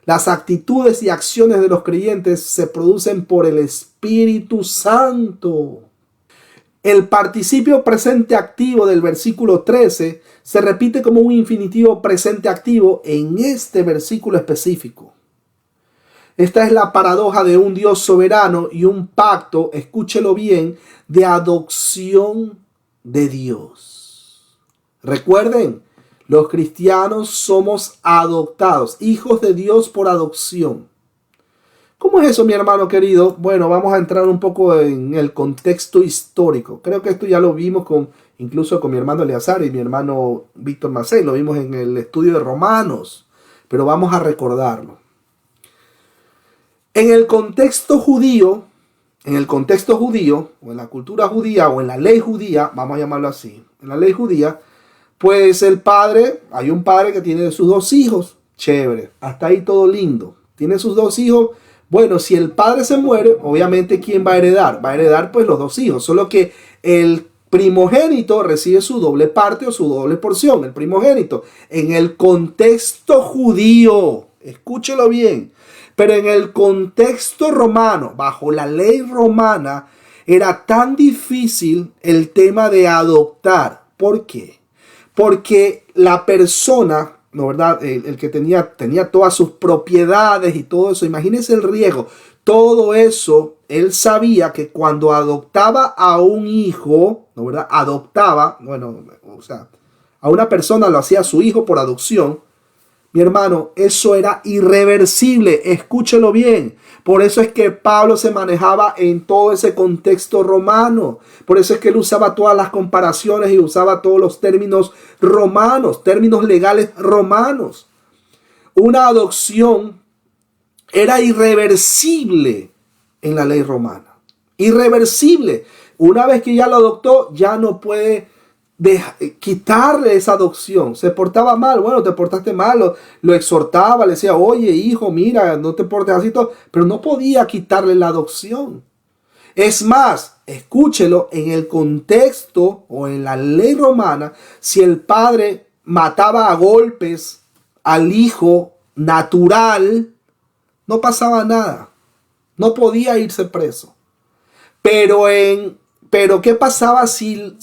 Las actitudes y acciones de los creyentes se producen por el Espíritu Santo. El participio presente activo del versículo 13 se repite como un infinitivo presente activo en este versículo específico. Esta es la paradoja de un Dios soberano y un pacto, escúchelo bien, de adopción de Dios. Recuerden, los cristianos somos adoptados, hijos de Dios por adopción. ¿Cómo es eso, mi hermano querido? Bueno, vamos a entrar un poco en el contexto histórico. Creo que esto ya lo vimos incluso con mi hermano Eleazar y mi hermano Víctor Macei. Lo vimos en el estudio de Romanos, pero vamos a recordarlo. En el contexto judío, o en la cultura judía, o en la ley judía, vamos a llamarlo así, en la ley judía, pues hay un padre que tiene sus dos hijos, chévere, hasta ahí todo lindo, tiene sus dos hijos. Bueno, si el padre se muere, obviamente, ¿quién va a heredar? Va a heredar pues los dos hijos, solo que el primogénito recibe su doble parte o su doble porción, el primogénito, en el contexto judío, escúchelo bien. Pero en el contexto romano, bajo la ley romana, era tan difícil el tema de adoptar. ¿Por qué? Porque la persona, ¿no, verdad? El que tenía todas sus propiedades y todo eso, imagínense el riesgo. Todo eso, él sabía que cuando adoptaba a un hijo, ¿no, verdad? A una persona lo hacía su hijo por adopción. Mi hermano, eso era irreversible, escúchelo bien. Por eso es que Pablo se manejaba en todo ese contexto romano. Por eso es que él usaba todas las comparaciones y usaba todos los términos romanos, términos legales romanos. Una adopción era irreversible en la ley romana. Irreversible. Una vez que ya lo adoptó, ya no puede quitarle esa adopción. Se portaba mal, bueno, te portaste mal, lo exhortaba, le decía, oye hijo, mira, no te portes así, todo, pero no podía quitarle la adopción. Es más, escúchelo, en el contexto o en la ley romana, si el padre mataba a golpes al hijo natural, no pasaba nada, no podía irse preso. Pero ¿qué pasaba si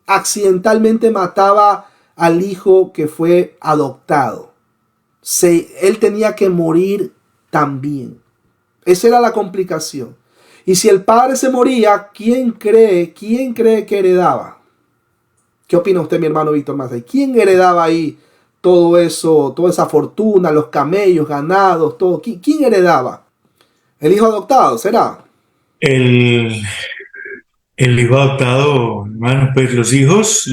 accidentalmente mataba al hijo que fue adoptado? Él tenía que morir también. Esa era la complicación. Y si el padre se moría, ¿quién cree que heredaba? ¿Qué opina usted, mi hermano Víctor Macei? ¿Quién heredaba ahí todo eso, toda esa fortuna, los camellos, ganados, todo? ¿Quién heredaba? ¿El hijo adoptado será? El hijo adoptado, hermano, pues los hijos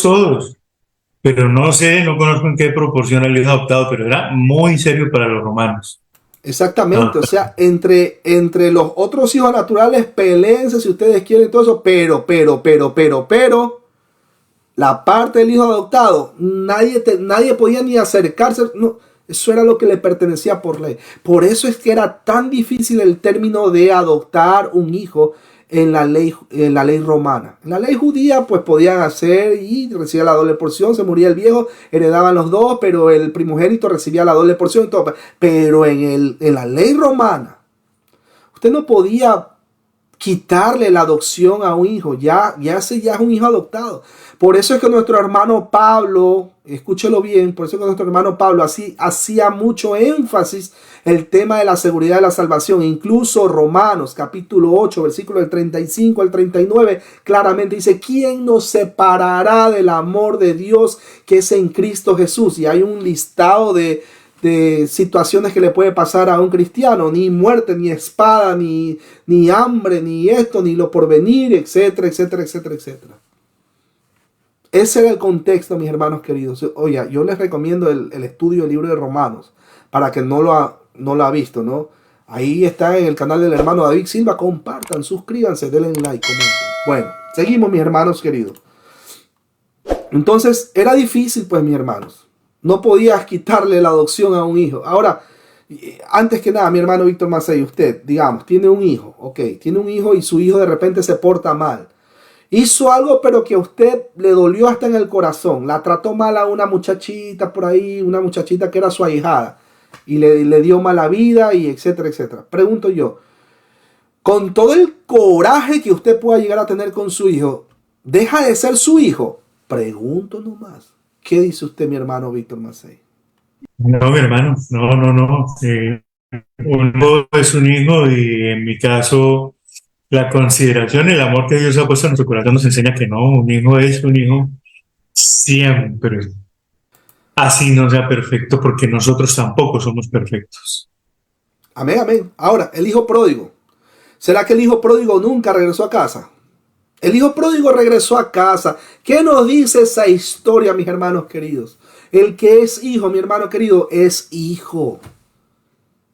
todos, pero no sé, no conozco en qué proporción el hijo adoptado, pero era muy serio para los romanos. Exactamente, No, o sea, entre los otros hijos naturales, peleense si ustedes quieren todo eso, pero, la parte del hijo adoptado, nadie podía ni acercarse, no, Eso era lo que le pertenecía por ley. Por eso es que era tan difícil el término de adoptar un hijo en la ley romana. En la ley judía pues podían hacer y recibía la doble porción, se moría el viejo, heredaban los dos, pero el primogénito recibía la doble porción y todo. Pero en la ley romana, usted no podía quitarle la adopción a un hijo, ya es un hijo adoptado. Por eso es que nuestro hermano Pablo, escúchelo bien, por eso es que nuestro hermano Pablo hacía mucho énfasis el tema de la seguridad de la salvación. Incluso Romanos capítulo 8, versículo del 35 al 39, claramente dice: ¿quién nos separará del amor de Dios que es en Cristo Jesús? Y hay un listado de situaciones que le puede pasar a un cristiano: ni muerte, ni espada, ni hambre, ni esto, ni lo porvenir, etcétera, etcétera, etcétera, etcétera. Ese era el contexto, mis hermanos queridos. Oye, yo les recomiendo el estudio del libro de Romanos, para que no lo ha visto, ¿no? Ahí está en el canal del hermano David Silva. Compartan, suscríbanse, denle like, comenten. Bueno, seguimos, mis hermanos queridos. Entonces, era difícil, pues, mis hermanos. No podías quitarle la adopción a un hijo. Ahora, antes que nada, mi hermano Víctor Macei, usted, digamos, tiene un hijo, ok, tiene un hijo y su hijo de repente se porta mal. Hizo algo, pero que a usted le dolió hasta en el corazón. La trató mal a una muchachita por ahí, una muchachita que era su ahijada, y le dio mala vida, y etcétera, etcétera. Pregunto yo, con todo el coraje que usted pueda llegar a tener con su hijo, ¿deja de ser su hijo? Pregunto nomás. ¿Qué dice usted, mi hermano Víctor Macei? No, mi hermano, no. Un hijo es un hijo y en mi caso la consideración y el amor que Dios ha puesto en nuestro corazón nos enseña que no, un hijo es un hijo siempre. Así no sea perfecto, porque nosotros tampoco somos perfectos. Amén, amén. Ahora, el hijo pródigo. ¿Será que el hijo pródigo nunca regresó a casa? El hijo pródigo regresó a casa. ¿Qué nos dice esa historia, mis hermanos queridos? El que es hijo, mi hermano querido, es hijo.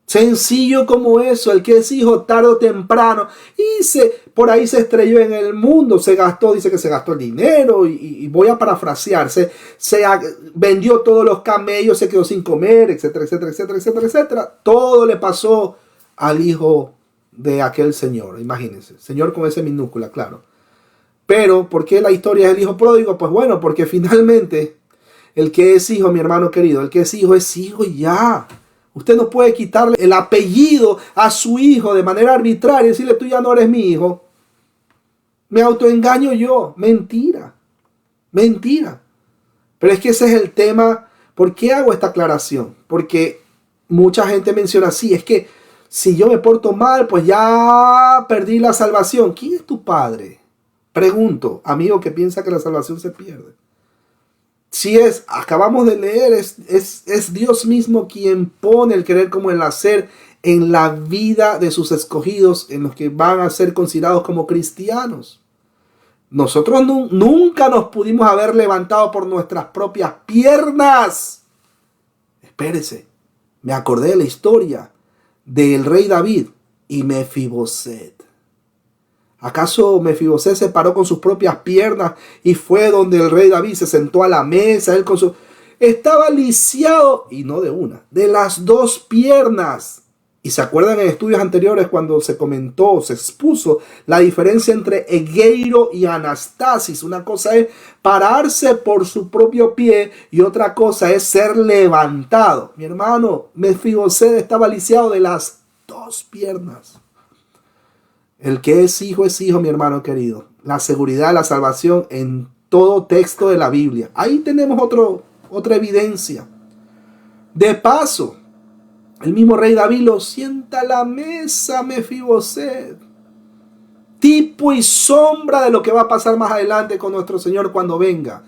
Sencillo como eso. El que es hijo, tarde o temprano, y por ahí se estrelló en el mundo, dice que se gastó el dinero, y voy a parafrasear, se vendió todos los camellos, se quedó sin comer, etcétera, etcétera, etcétera, etcétera, etcétera. Todo le pasó al hijo de aquel señor, imagínense, señor con ese minúscula, claro. Pero, ¿por qué la historia es el hijo pródigo? Pues bueno, porque finalmente el que es hijo, mi hermano querido, el que es hijo y ya. Usted no puede quitarle el apellido a su hijo de manera arbitraria y decirle: tú ya no eres mi hijo. Me autoengaño yo. Mentira. Mentira. Pero es que ese es el tema. ¿Por qué hago esta aclaración? Porque mucha gente menciona: sí, es que si yo me porto mal, pues ya perdí la salvación. ¿Quién es tu padre? Pregunto, amigo que piensa que la salvación se pierde. Si acabamos de leer, es Dios mismo quien pone el querer como el hacer en la vida de sus escogidos, en los que van a ser considerados como cristianos. Nosotros nunca nos pudimos haber levantado por nuestras propias piernas. Espérese, me acordé de la historia del rey David y Mefiboset. ¿Acaso Mefiboset se paró con sus propias piernas y fue donde el rey David se sentó a la mesa? Estaba lisiado, y no de una, de las dos piernas. Y se acuerdan en estudios anteriores cuando se comentó, se expuso la diferencia entre Egeiro y Anastasis. Una cosa es pararse por su propio pie y otra cosa es ser levantado. Mi hermano, Mefiboset estaba lisiado de las dos piernas. El que es hijo, mi hermano querido. La seguridad de la salvación en todo texto de la Biblia. Ahí tenemos otra evidencia. De paso, el mismo rey David lo sienta a la mesa, Mefiboset. Tipo y sombra de lo que va a pasar más adelante con nuestro Señor cuando venga.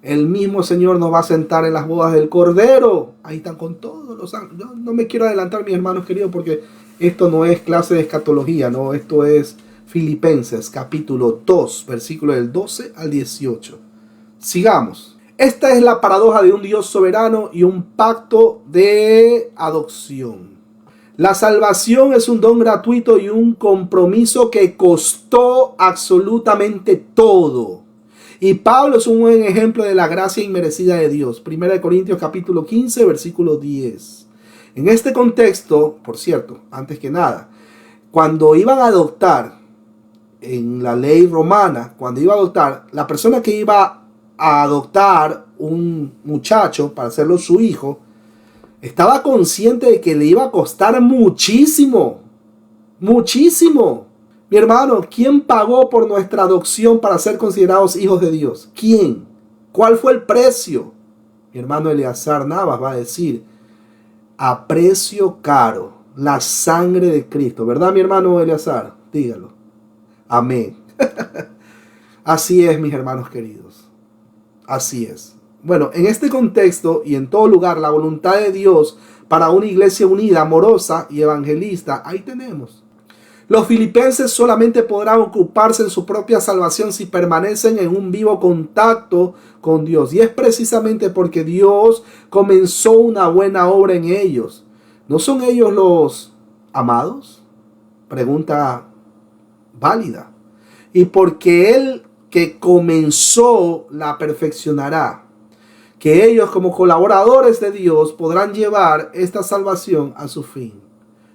El mismo Señor nos va a sentar en las bodas del Cordero. Ahí están con todos los ángeles. Yo no me quiero adelantar, mis hermanos queridos, porque esto no es clase de escatología, no. Esto es Filipenses capítulo 2, versículo del 12 al 18. Sigamos. Esta es la paradoja de un Dios soberano y un pacto de adopción. La salvación es un don gratuito y un compromiso que costó absolutamente todo. Y Pablo es un buen ejemplo de la gracia inmerecida de Dios. 1 Corintios capítulo 15, versículo 10. En este contexto, por cierto, antes que nada, cuando iban a adoptar en la ley romana, cuando iba a adoptar, la persona que iba a adoptar un muchacho para hacerlo su hijo, estaba consciente de que le iba a costar muchísimo, muchísimo. Mi hermano, ¿quién pagó por nuestra adopción para ser considerados hijos de Dios? ¿Quién? ¿Cuál fue el precio? Mi hermano Eleazar Navas va a decir, a precio caro, la sangre de Cristo. ¿Verdad, mi hermano Eleazar? Dígalo. Amén. Así es, mis hermanos queridos. Así es. Bueno, en este contexto y en todo lugar, la voluntad de Dios para una iglesia unida, amorosa y evangelista, ahí tenemos. Los filipenses solamente podrán ocuparse en su propia salvación si permanecen en un vivo contacto con Dios. Y es precisamente porque Dios comenzó una buena obra en ellos. ¿No son ellos los amados? Pregunta válida. Y porque Él que comenzó la perfeccionará, que ellos como colaboradores de Dios podrán llevar esta salvación a su fin.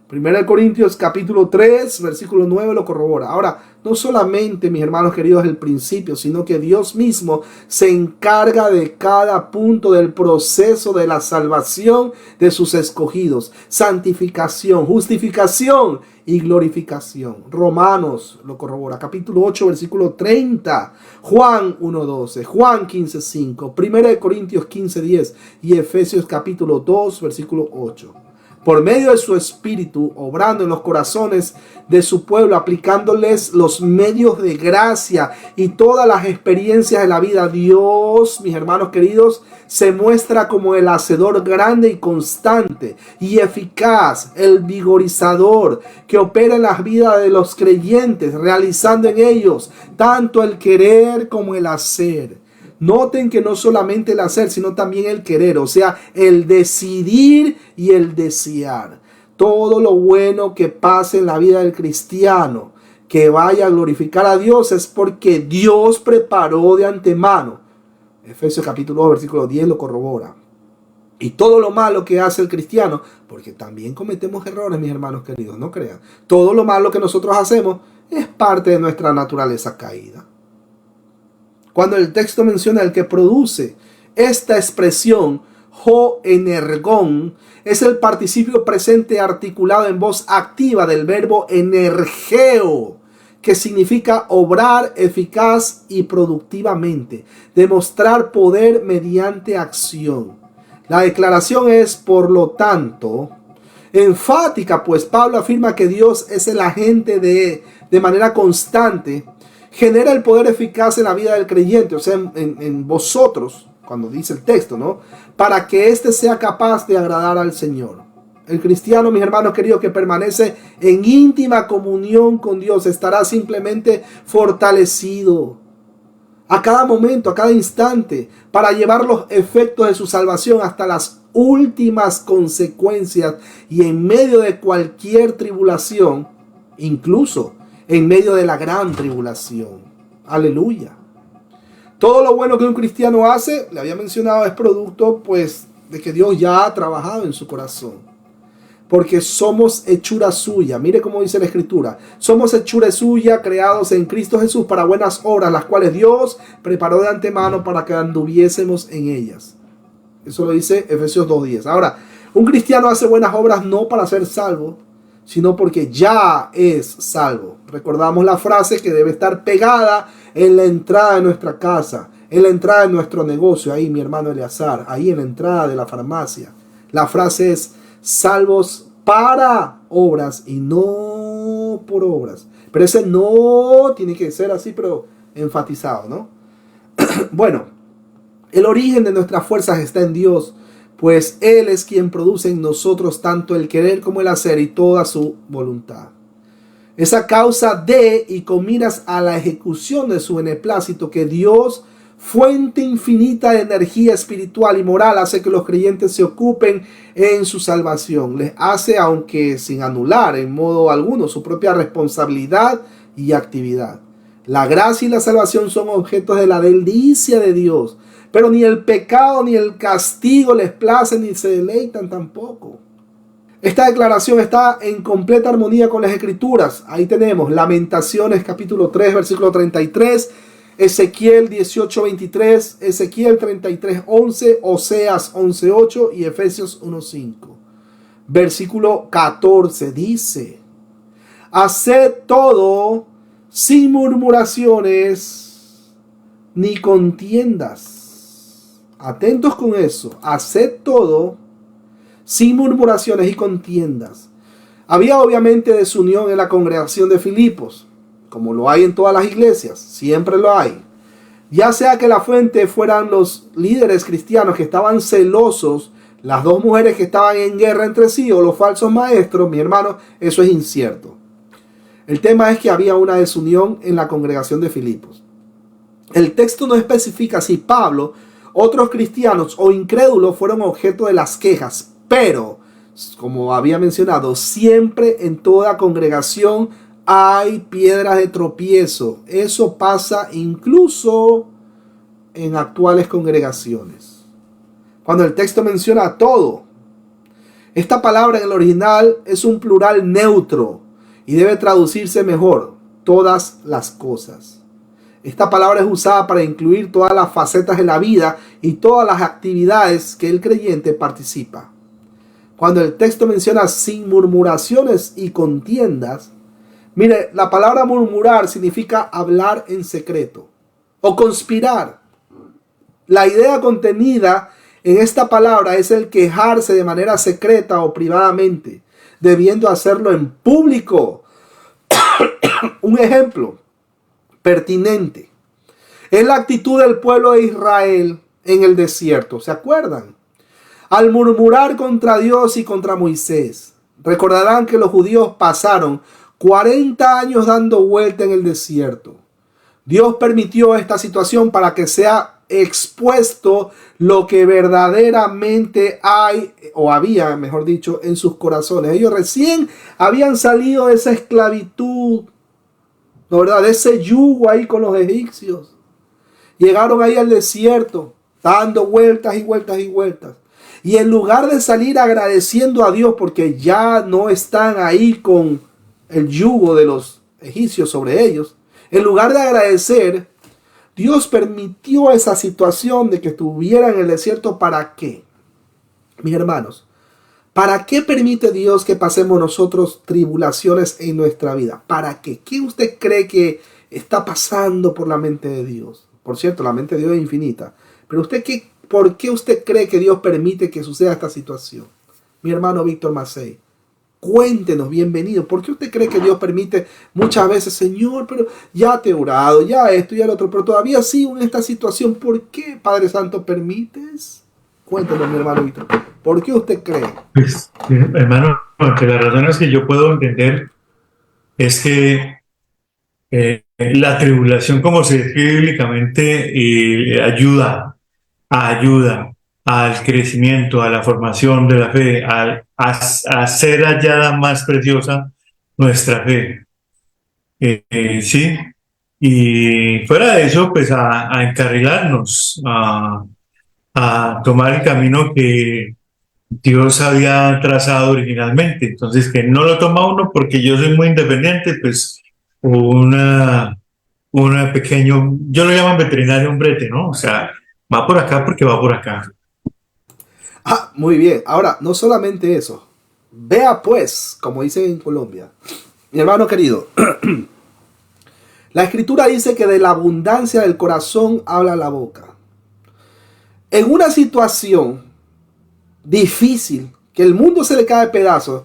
1 Corintios capítulo 3, versículo 9 lo corrobora. Ahora, no solamente, mis hermanos queridos, el principio, sino que Dios mismo se encarga de cada punto del proceso de la salvación de sus escogidos. Santificación, justificación y glorificación. Romanos lo corrobora. Capítulo 8, versículo 30. Juan 1:12. Juan 15:5. 1 Corintios 15:10. Y Efesios capítulo 2, versículo 8. Por medio de su espíritu, obrando en los corazones de su pueblo, aplicándoles los medios de gracia y todas las experiencias de la vida, Dios, mis hermanos queridos, se muestra como el hacedor grande y constante y eficaz, el vigorizador que opera en las vidas de los creyentes, realizando en ellos tanto el querer como el hacer. Noten que no solamente el hacer, sino también el querer, o sea, el decidir y el desear. Todo lo bueno que pase en la vida del cristiano, que vaya a glorificar a Dios, es porque Dios preparó de antemano. Efesios capítulo 2, versículo 10 lo corrobora. Y todo lo malo que hace el cristiano, porque también cometemos errores, mis hermanos queridos, no crean. Todo lo malo que nosotros hacemos es parte de nuestra naturaleza caída. Cuando el texto menciona el que produce, esta expresión, ho energón, es el participio presente articulado en voz activa del verbo energeo, que significa obrar eficaz y productivamente, demostrar poder mediante acción. La declaración es, por lo tanto, enfática, pues Pablo afirma que Dios es el agente de manera constante, genera el poder eficaz en la vida del creyente, o sea, en vosotros, cuando dice el texto, ¿no? Para que éste sea capaz de agradar al Señor. El cristiano, mis hermanos queridos, que permanece en íntima comunión con Dios, estará simplemente fortalecido a cada momento, a cada instante, para llevar los efectos de su salvación hasta las últimas consecuencias y en medio de cualquier tribulación, incluso en medio de la gran tribulación. Aleluya. Todo lo bueno que un cristiano hace, le había mencionado, es producto pues de que Dios ya ha trabajado en su corazón. Porque somos hechura suya. Mire cómo dice la escritura. Somos hechura suya, creados en Cristo Jesús para buenas obras, las cuales Dios preparó de antemano para que anduviésemos en ellas. Eso lo dice Efesios 2:10. Ahora, un cristiano hace buenas obras no para ser salvo, sino porque ya es salvo. Recordamos la frase que debe estar pegada en la entrada de nuestra casa, en la entrada de nuestro negocio, ahí mi hermano Eleazar, ahí en la entrada de la farmacia. La frase es, salvos para obras y no por obras. Pero ese no tiene que ser así, pero enfatizado, ¿no? Bueno, el origen de nuestras fuerzas está en Dios, pues Él es quien produce en nosotros tanto el querer como el hacer y toda su voluntad. Esa causa de y con miras a la ejecución de su beneplácito que Dios, fuente infinita de energía espiritual y moral, hace que los creyentes se ocupen en su salvación. Les hace, aunque sin anular en modo alguno, su propia responsabilidad y actividad. La gracia y la salvación son objetos de la delicia de Dios, pero ni el pecado ni el castigo les placen ni se deleitan tampoco. Esta declaración está en completa armonía con las Escrituras. Ahí tenemos Lamentaciones capítulo 3, versículo 33, Ezequiel 18, 23, Ezequiel 33, 11, Oseas 11, 8 y Efesios 1, 5. Versículo 14 dice: haced todo sin murmuraciones ni contiendas. Atentos con eso. Haced todo sin murmuraciones y contiendas. Había obviamente desunión en la congregación de Filipos, como lo hay en todas las iglesias, siempre lo hay. Ya sea que la fuente fueran los líderes cristianos que estaban celosos, las dos mujeres que estaban en guerra entre sí, o los falsos maestros, mi hermano, eso es incierto. El tema es que había una desunión en la congregación de Filipos. El texto no especifica si Pablo, otros cristianos o incrédulos fueron objeto de las quejas, pero, como había mencionado, siempre en toda congregación hay piedras de tropiezo. Eso pasa incluso en actuales congregaciones. Cuando el texto menciona todo, esta palabra en el original es un plural neutro y debe traducirse mejor: todas las cosas. Esta palabra es usada para incluir todas las facetas de la vida y todas las actividades que el creyente participa. Cuando el texto menciona sin murmuraciones y contiendas, mire, la palabra murmurar significa hablar en secreto o conspirar. La idea contenida en esta palabra es el quejarse de manera secreta o privadamente, debiendo hacerlo en público. Un ejemplo pertinente es la actitud del pueblo de Israel en el desierto. ¿Se acuerdan? Al murmurar contra Dios y contra Moisés. Recordarán que los judíos pasaron 40 años dando vuelta en el desierto. Dios permitió esta situación para que sea expuesto lo que verdaderamente hay, o había, mejor dicho, en sus corazones. Ellos recién habían salido de esa esclavitud, ¿no, verdad? De ese yugo ahí con los egipcios. Llegaron ahí al desierto, dando vueltas y vueltas y vueltas. Y en lugar de salir agradeciendo a Dios porque ya no están ahí con el yugo de los egipcios sobre ellos, en lugar de agradecer, Dios permitió esa situación de que estuvieran en el desierto. ¿Para qué? Mis hermanos, ¿para qué permite Dios que pasemos nosotros tribulaciones en nuestra vida? ¿Para qué? ¿Qué usted cree que está pasando por la mente de Dios? Por cierto, la mente de Dios es infinita. Pero ¿por qué usted cree que Dios permite que suceda esta situación? Mi hermano Víctor Macei, cuéntenos, bienvenido. ¿Por qué usted cree que Dios permite muchas veces, Señor, pero ya te he orado, ya esto, ya lo otro, pero todavía sigo en esta situación? ¿Por qué, Padre Santo, permites? Cuéntenos, mi hermano Víctor. ¿Por qué usted cree? Pues, hermano, que las razones que yo puedo entender es que la tribulación, como se describe bíblicamente, ayuda al crecimiento, a la formación de la fe, a ser hallada más preciosa nuestra fe. Sí, y fuera de eso, pues a encarrilarnos, a tomar el camino que Dios había trazado originalmente. Entonces, que no lo toma uno porque yo soy muy independiente, pues una pequeño, yo lo llaman veterinario un brete, ¿no? O sea, va por acá porque va por acá. Muy bien. Ahora, no solamente eso. Vea pues, como dicen en Colombia. Mi hermano querido, la Escritura dice que de la abundancia del corazón habla la boca. En una situación difícil, que el mundo se le cae a pedazos,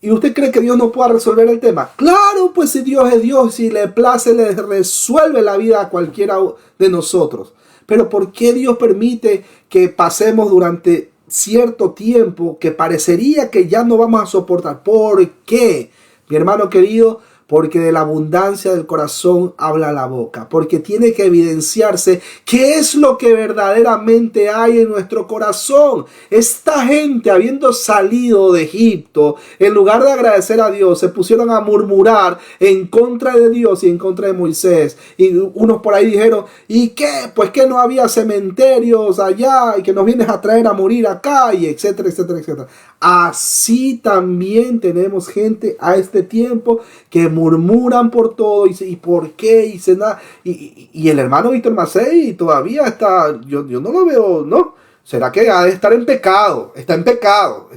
¿y usted cree que Dios no pueda resolver el tema? Claro, pues si Dios es Dios, si le place, le resuelve la vida a cualquiera de nosotros. Pero ¿por qué Dios permite que pasemos durante cierto tiempo que parecería que ya no vamos a soportar? ¿Por qué? Mi hermano querido, porque de la abundancia del corazón habla la boca, porque tiene que evidenciarse qué es lo que verdaderamente hay en nuestro corazón. Esta gente, habiendo salido de Egipto, en lugar de agradecer a Dios, se pusieron a murmurar en contra de Dios y en contra de Moisés. Y unos por ahí dijeron, ¿y qué? Pues que no había cementerios allá y que nos vienes a traer a morir acá, y etcétera, etcétera, etcétera. Así también tenemos gente a este tiempo que murmuran por todo y por qué y nada. Y el hermano Víctor Massey todavía está, yo no lo veo, ¿no? ¿Será que ha de estar en pecado? Está en pecado.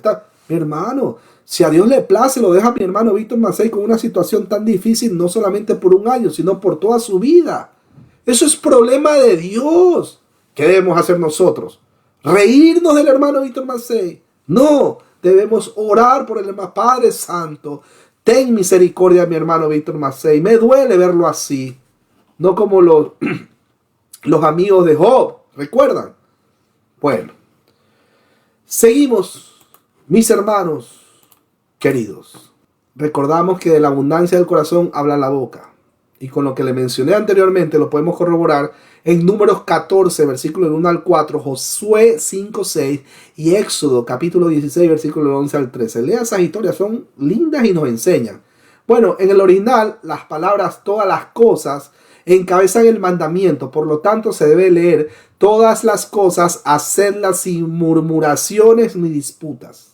Mi hermano, si a Dios le place, lo deja mi hermano Víctor Massey con una situación tan difícil, no solamente por un año, sino por toda su vida. Eso es problema de Dios. ¿Qué debemos hacer nosotros? ¿Reírnos del hermano Víctor Massey? No, debemos orar por el hermano. Padre Santo, ten misericordia de mi hermano Víctor Massey. Me duele verlo así. No como los amigos de Job. ¿Recuerdan? Bueno. Seguimos, mis hermanos queridos. Recordamos que de la abundancia del corazón habla la boca. Y con lo que le mencioné anteriormente lo podemos corroborar en Números 14, versículo del 1 al 4, Josué 5, 6 y Éxodo capítulo 16, versículo del 11 al 13. Lea esas historias, son lindas y nos enseñan. Bueno, en el original las palabras todas las cosas encabezan el mandamiento, por lo tanto se debe leer todas las cosas, hacerlas sin murmuraciones ni disputas.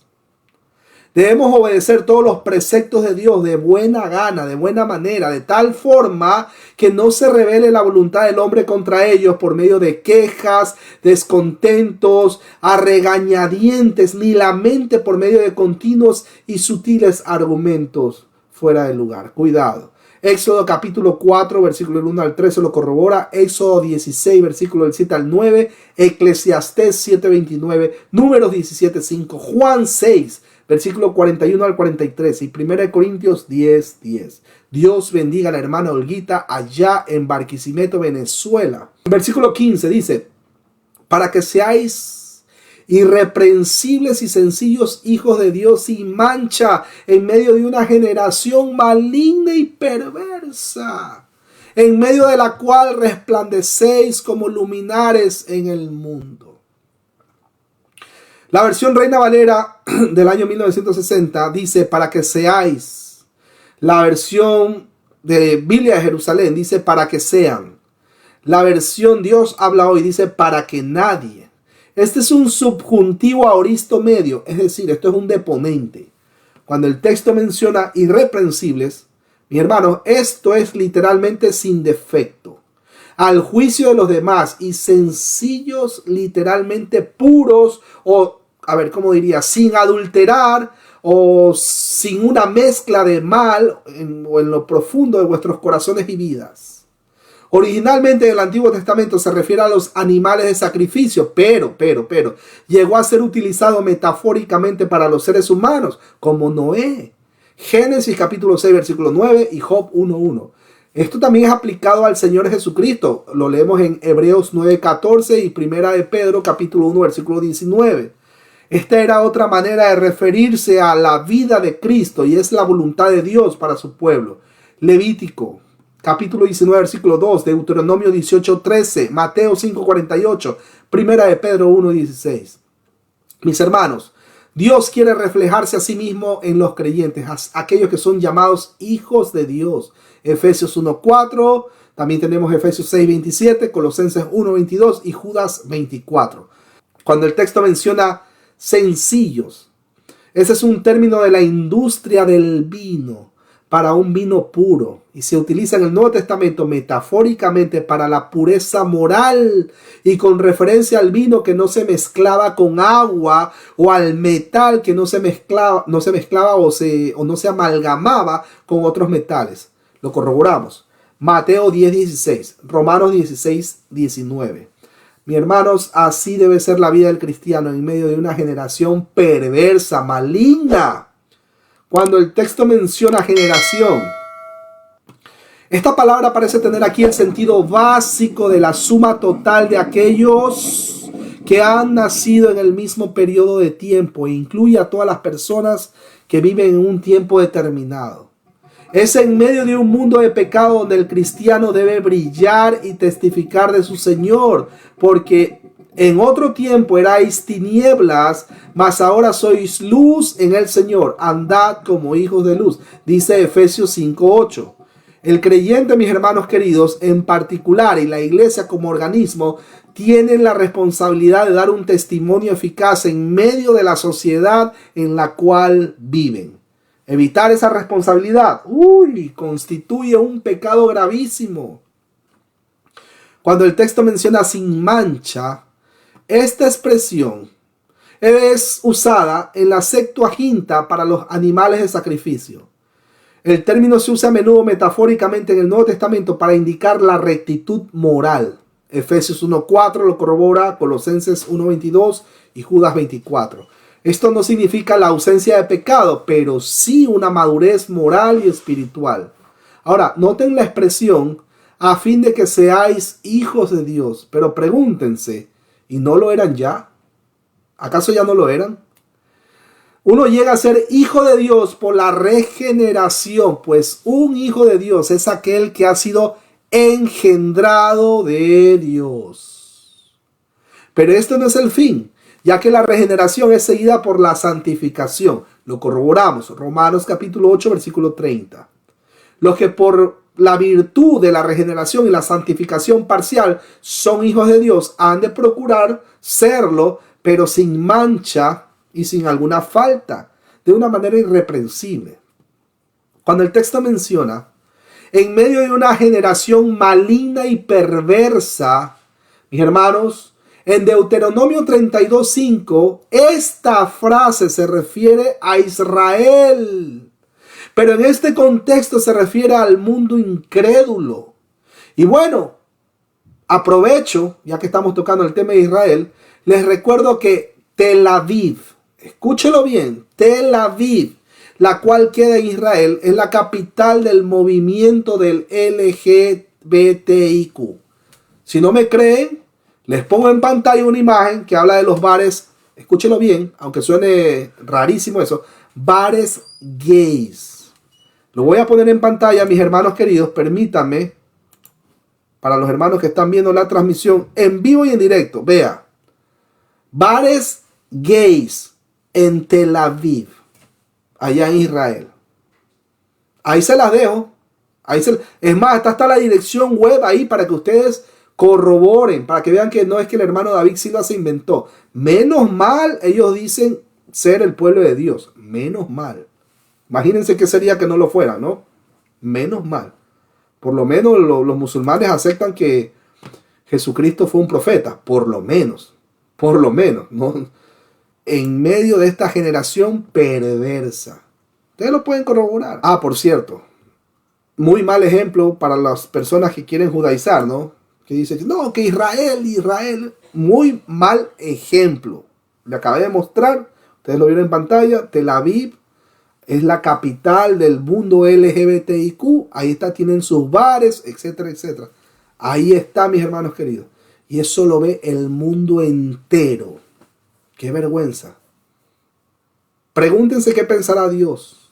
Debemos obedecer todos los preceptos de Dios de buena gana, de buena manera, de tal forma que no se revele la voluntad del hombre contra ellos por medio de quejas, descontentos, a regañadientes, ni la mente por medio de continuos y sutiles argumentos fuera de lugar. Cuidado. Éxodo capítulo 4, versículo del 1 al 13 lo corrobora. Éxodo 16, versículo del 7 al 9. Eclesiastés 7, 29. Números 17, 5. Juan 6. Versículo 41 al 43 y 1 Corintios 10, 10. Dios bendiga a la hermana Olguita allá en Barquisimeto, Venezuela. Versículo 15 dice, para que seáis irreprensibles y sencillos hijos de Dios sin mancha en medio de una generación maligna y perversa, en medio de la cual resplandecéis como luminares en el mundo. La versión Reina Valera del año 1960 dice para que seáis. La versión de Biblia de Jerusalén dice para que sean. La versión Dios habla hoy dice para que nadie. Este es un subjuntivo aoristo medio, es decir, esto es un deponente. Cuando el texto menciona irreprensibles, mi hermano, esto es literalmente sin defecto. Al juicio de los demás y sencillos, literalmente puros o, ¿cómo diría? Sin adulterar o sin una mezcla de mal o en lo profundo de vuestros corazones y vidas. Originalmente en el Antiguo Testamento se refiere a los animales de sacrificio, pero llegó a ser utilizado metafóricamente para los seres humanos, como Noé. Génesis capítulo 6, versículo 9 y Job 1:1. Esto también es aplicado al Señor Jesucristo. Lo leemos en Hebreos 9:14 y 1 de Pedro capítulo 1 versículo 19. Esta era otra manera de referirse a la vida de Cristo y es la voluntad de Dios para su pueblo. Levítico capítulo 19 versículo 2, Deuteronomio 18:13, Mateo 5:48, 1 de Pedro 1:16. Mis hermanos, Dios quiere reflejarse a sí mismo en los creyentes, aquellos que son llamados hijos de Dios. Efesios 1:4, también tenemos Efesios 6:27, Colosenses 1:22 y Judas 24. Cuando el texto menciona sencillos, ese es un término de la industria del vino, para un vino puro, y se utiliza en el Nuevo Testamento metafóricamente para la pureza moral y con referencia al vino que no se mezclaba con agua o al metal que no se mezclaba o no se amalgamaba con otros metales. Lo corroboramos. Mateo 10:16, Romanos 16:19. Mis hermanos, así debe ser la vida del cristiano en medio de una generación perversa, maligna. Cuando el texto menciona generación, esta palabra parece tener aquí el sentido básico de la suma total de aquellos que han nacido en el mismo periodo de tiempo e incluye a todas las personas que viven en un tiempo determinado. Es en medio de un mundo de pecado donde el cristiano debe brillar y testificar de su Señor, porque en otro tiempo erais tinieblas, mas ahora sois luz en el Señor. Andad como hijos de luz, dice Efesios 5:8. El creyente, mis hermanos queridos, en particular, y la iglesia como organismo, tienen la responsabilidad de dar un testimonio eficaz en medio de la sociedad en la cual viven. Evitar esa responsabilidad, constituye un pecado gravísimo. Cuando el texto menciona sin mancha, esta expresión es usada en la Septuaginta para los animales de sacrificio. El término se usa a menudo metafóricamente en el Nuevo Testamento para indicar la rectitud moral. Efesios 1:4 lo corrobora, Colosenses 1:22 y Judas 24. Esto no significa la ausencia de pecado, pero sí una madurez moral y espiritual. Ahora, noten la expresión a fin de que seáis hijos de Dios, pero pregúntense, ¿y no lo eran ya? ¿Acaso ya no lo eran? Uno llega a ser hijo de Dios por la regeneración, pues un hijo de Dios es aquel que ha sido engendrado de Dios. Pero esto no es el fin, ya que la regeneración es seguida por la santificación. Lo corroboramos, Romanos capítulo 8, versículo 30. Los que por la virtud de la regeneración y la santificación parcial son hijos de Dios han de procurar serlo, pero sin mancha y sin alguna falta, de una manera irreprensible. Cuando el texto menciona, en medio de una generación maligna y perversa, mis hermanos, en Deuteronomio 32:5, esta frase se refiere a Israel. Pero en este contexto se refiere al mundo incrédulo. Y bueno, aprovecho, ya que estamos tocando el tema de Israel, les recuerdo que Tel Aviv, escúchelo bien, Tel Aviv, la cual queda en Israel, es la capital del movimiento del LGBTIQ. Si no me creen, les pongo en pantalla una imagen que habla de los bares, escúchelo bien, aunque suene rarísimo eso, bares gays. Lo voy a poner en pantalla, mis hermanos queridos, permítanme, para los hermanos que están viendo la transmisión en vivo y en directo, vea, bares gays en Tel Aviv, allá en Israel. Ahí se las dejo. Es más, está la dirección web ahí para que ustedes corroboren, para que vean que no es que el hermano David Silva se inventó. Menos mal, ellos dicen ser el pueblo de Dios. Menos mal. Imagínense qué sería que no lo fuera, ¿no? Menos mal. Por lo menos los musulmanes aceptan que Jesucristo fue un profeta. Por lo menos. ¿No? En medio de esta generación perversa. Ustedes lo pueden corroborar. Ah, por cierto. Muy mal ejemplo para las personas que quieren judaizar, ¿no? Que dicen, no, que Israel. Muy mal ejemplo. Le acabé de mostrar. Ustedes lo vieron en pantalla. Tel Aviv es la capital del mundo LGBTIQ. Ahí está, tienen sus bares, etcétera, etcétera. Ahí está, mis hermanos queridos. Y eso lo ve el mundo entero. ¡Qué vergüenza! Pregúntense qué pensará Dios.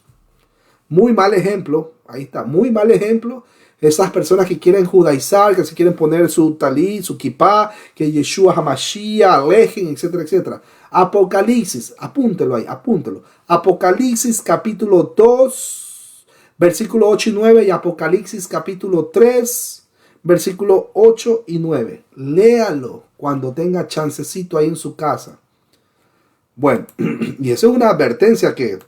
Muy mal ejemplo. Ahí está, muy mal ejemplo. Esas personas que quieren judaizar, que se quieren poner su talit, su kippah, que Yeshua HaMashiach, alejen, etcétera, etcétera. Apocalipsis, apúntelo ahí, apúntelo. Apocalipsis capítulo 2, versículo 8 y 9 y Apocalipsis capítulo 3, versículo 8 y 9. Léalo cuando tenga chancecito ahí en su casa. Bueno, y eso es una advertencia que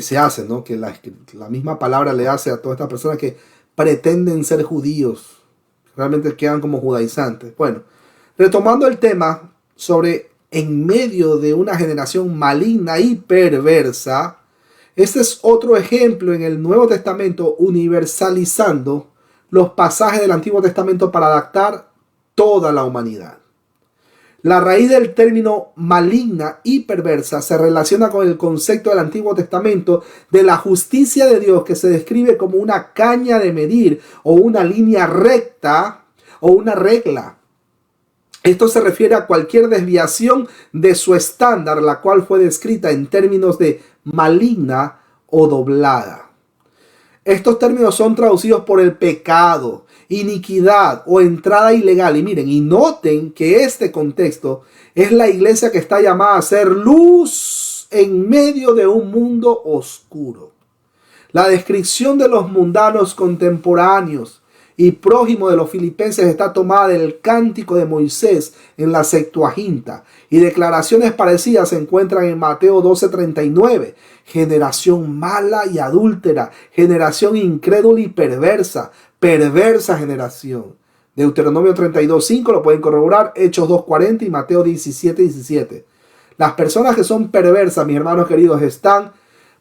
se hace, ¿no? Que la misma palabra le hace a todas estas personas que pretenden ser judíos. Realmente quedan como judaizantes. Bueno, retomando el tema sobre en medio de una generación maligna y perversa, este es otro ejemplo en el Nuevo Testamento universalizando los pasajes del Antiguo Testamento para adaptar toda la humanidad. La raíz del término maligna y perversa se relaciona con el concepto del Antiguo Testamento de la justicia de Dios, que se describe como una caña de medir o una línea recta o una regla. Esto se refiere a cualquier desviación de su estándar, la cual fue descrita en términos de maligna o doblada. Estos términos son traducidos por el pecado, iniquidad o entrada ilegal. Y miren, y noten que este contexto es la iglesia que está llamada a ser luz en medio de un mundo oscuro. La descripción de los mundanos contemporáneos y prójimos de los filipenses está tomada del cántico de Moisés en la Septuaginta, y declaraciones parecidas se encuentran en Mateo 12:39. Generación mala y adúltera, generación incrédula y perversa, perversa generación. Deuteronomio 32:5 lo pueden corroborar, Hechos 2:40 y Mateo 17:17. Las personas que son perversas, mis hermanos queridos, están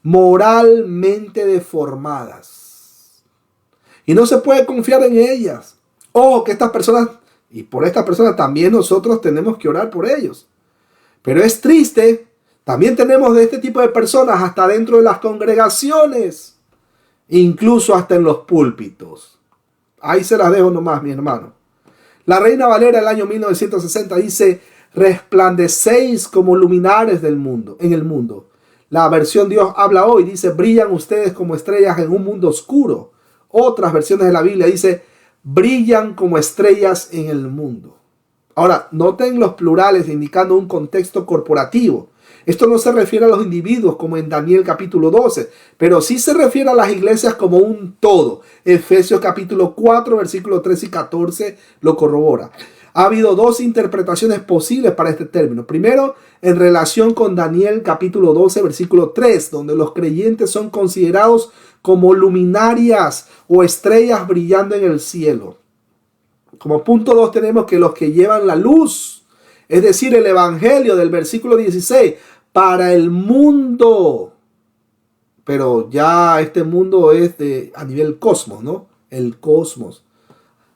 moralmente deformadas y no se puede confiar en ellas. Ojo, que estas personas, y por estas personas también nosotros tenemos que orar por ellos. Pero es triste, también tenemos de este tipo de personas hasta dentro de las congregaciones, incluso hasta en los púlpitos. Ahí se las dejo nomás, mi hermano. La Reina Valera del año 1960 dice: resplandecéis como luminares del mundo, en el mundo. La versión Dios habla hoy dice: brillan ustedes como estrellas en un mundo oscuro. Otras versiones de la Biblia dice: brillan como estrellas en el mundo. Ahora, noten los plurales indicando un contexto corporativo. Esto no se refiere a los individuos como en Daniel capítulo 12, pero sí se refiere a las iglesias como un todo. Efesios capítulo 4, versículos 13 y 14 lo corrobora. Ha habido dos interpretaciones posibles para este término. Primero, en relación con Daniel capítulo 12, versículo 3, donde los creyentes son considerados como luminarias o estrellas brillando en el cielo. Como punto 2 tenemos que los que llevan la luz, es decir, el evangelio del versículo 16, para el mundo. Pero ya este mundo es a nivel cosmos, ¿no? El cosmos.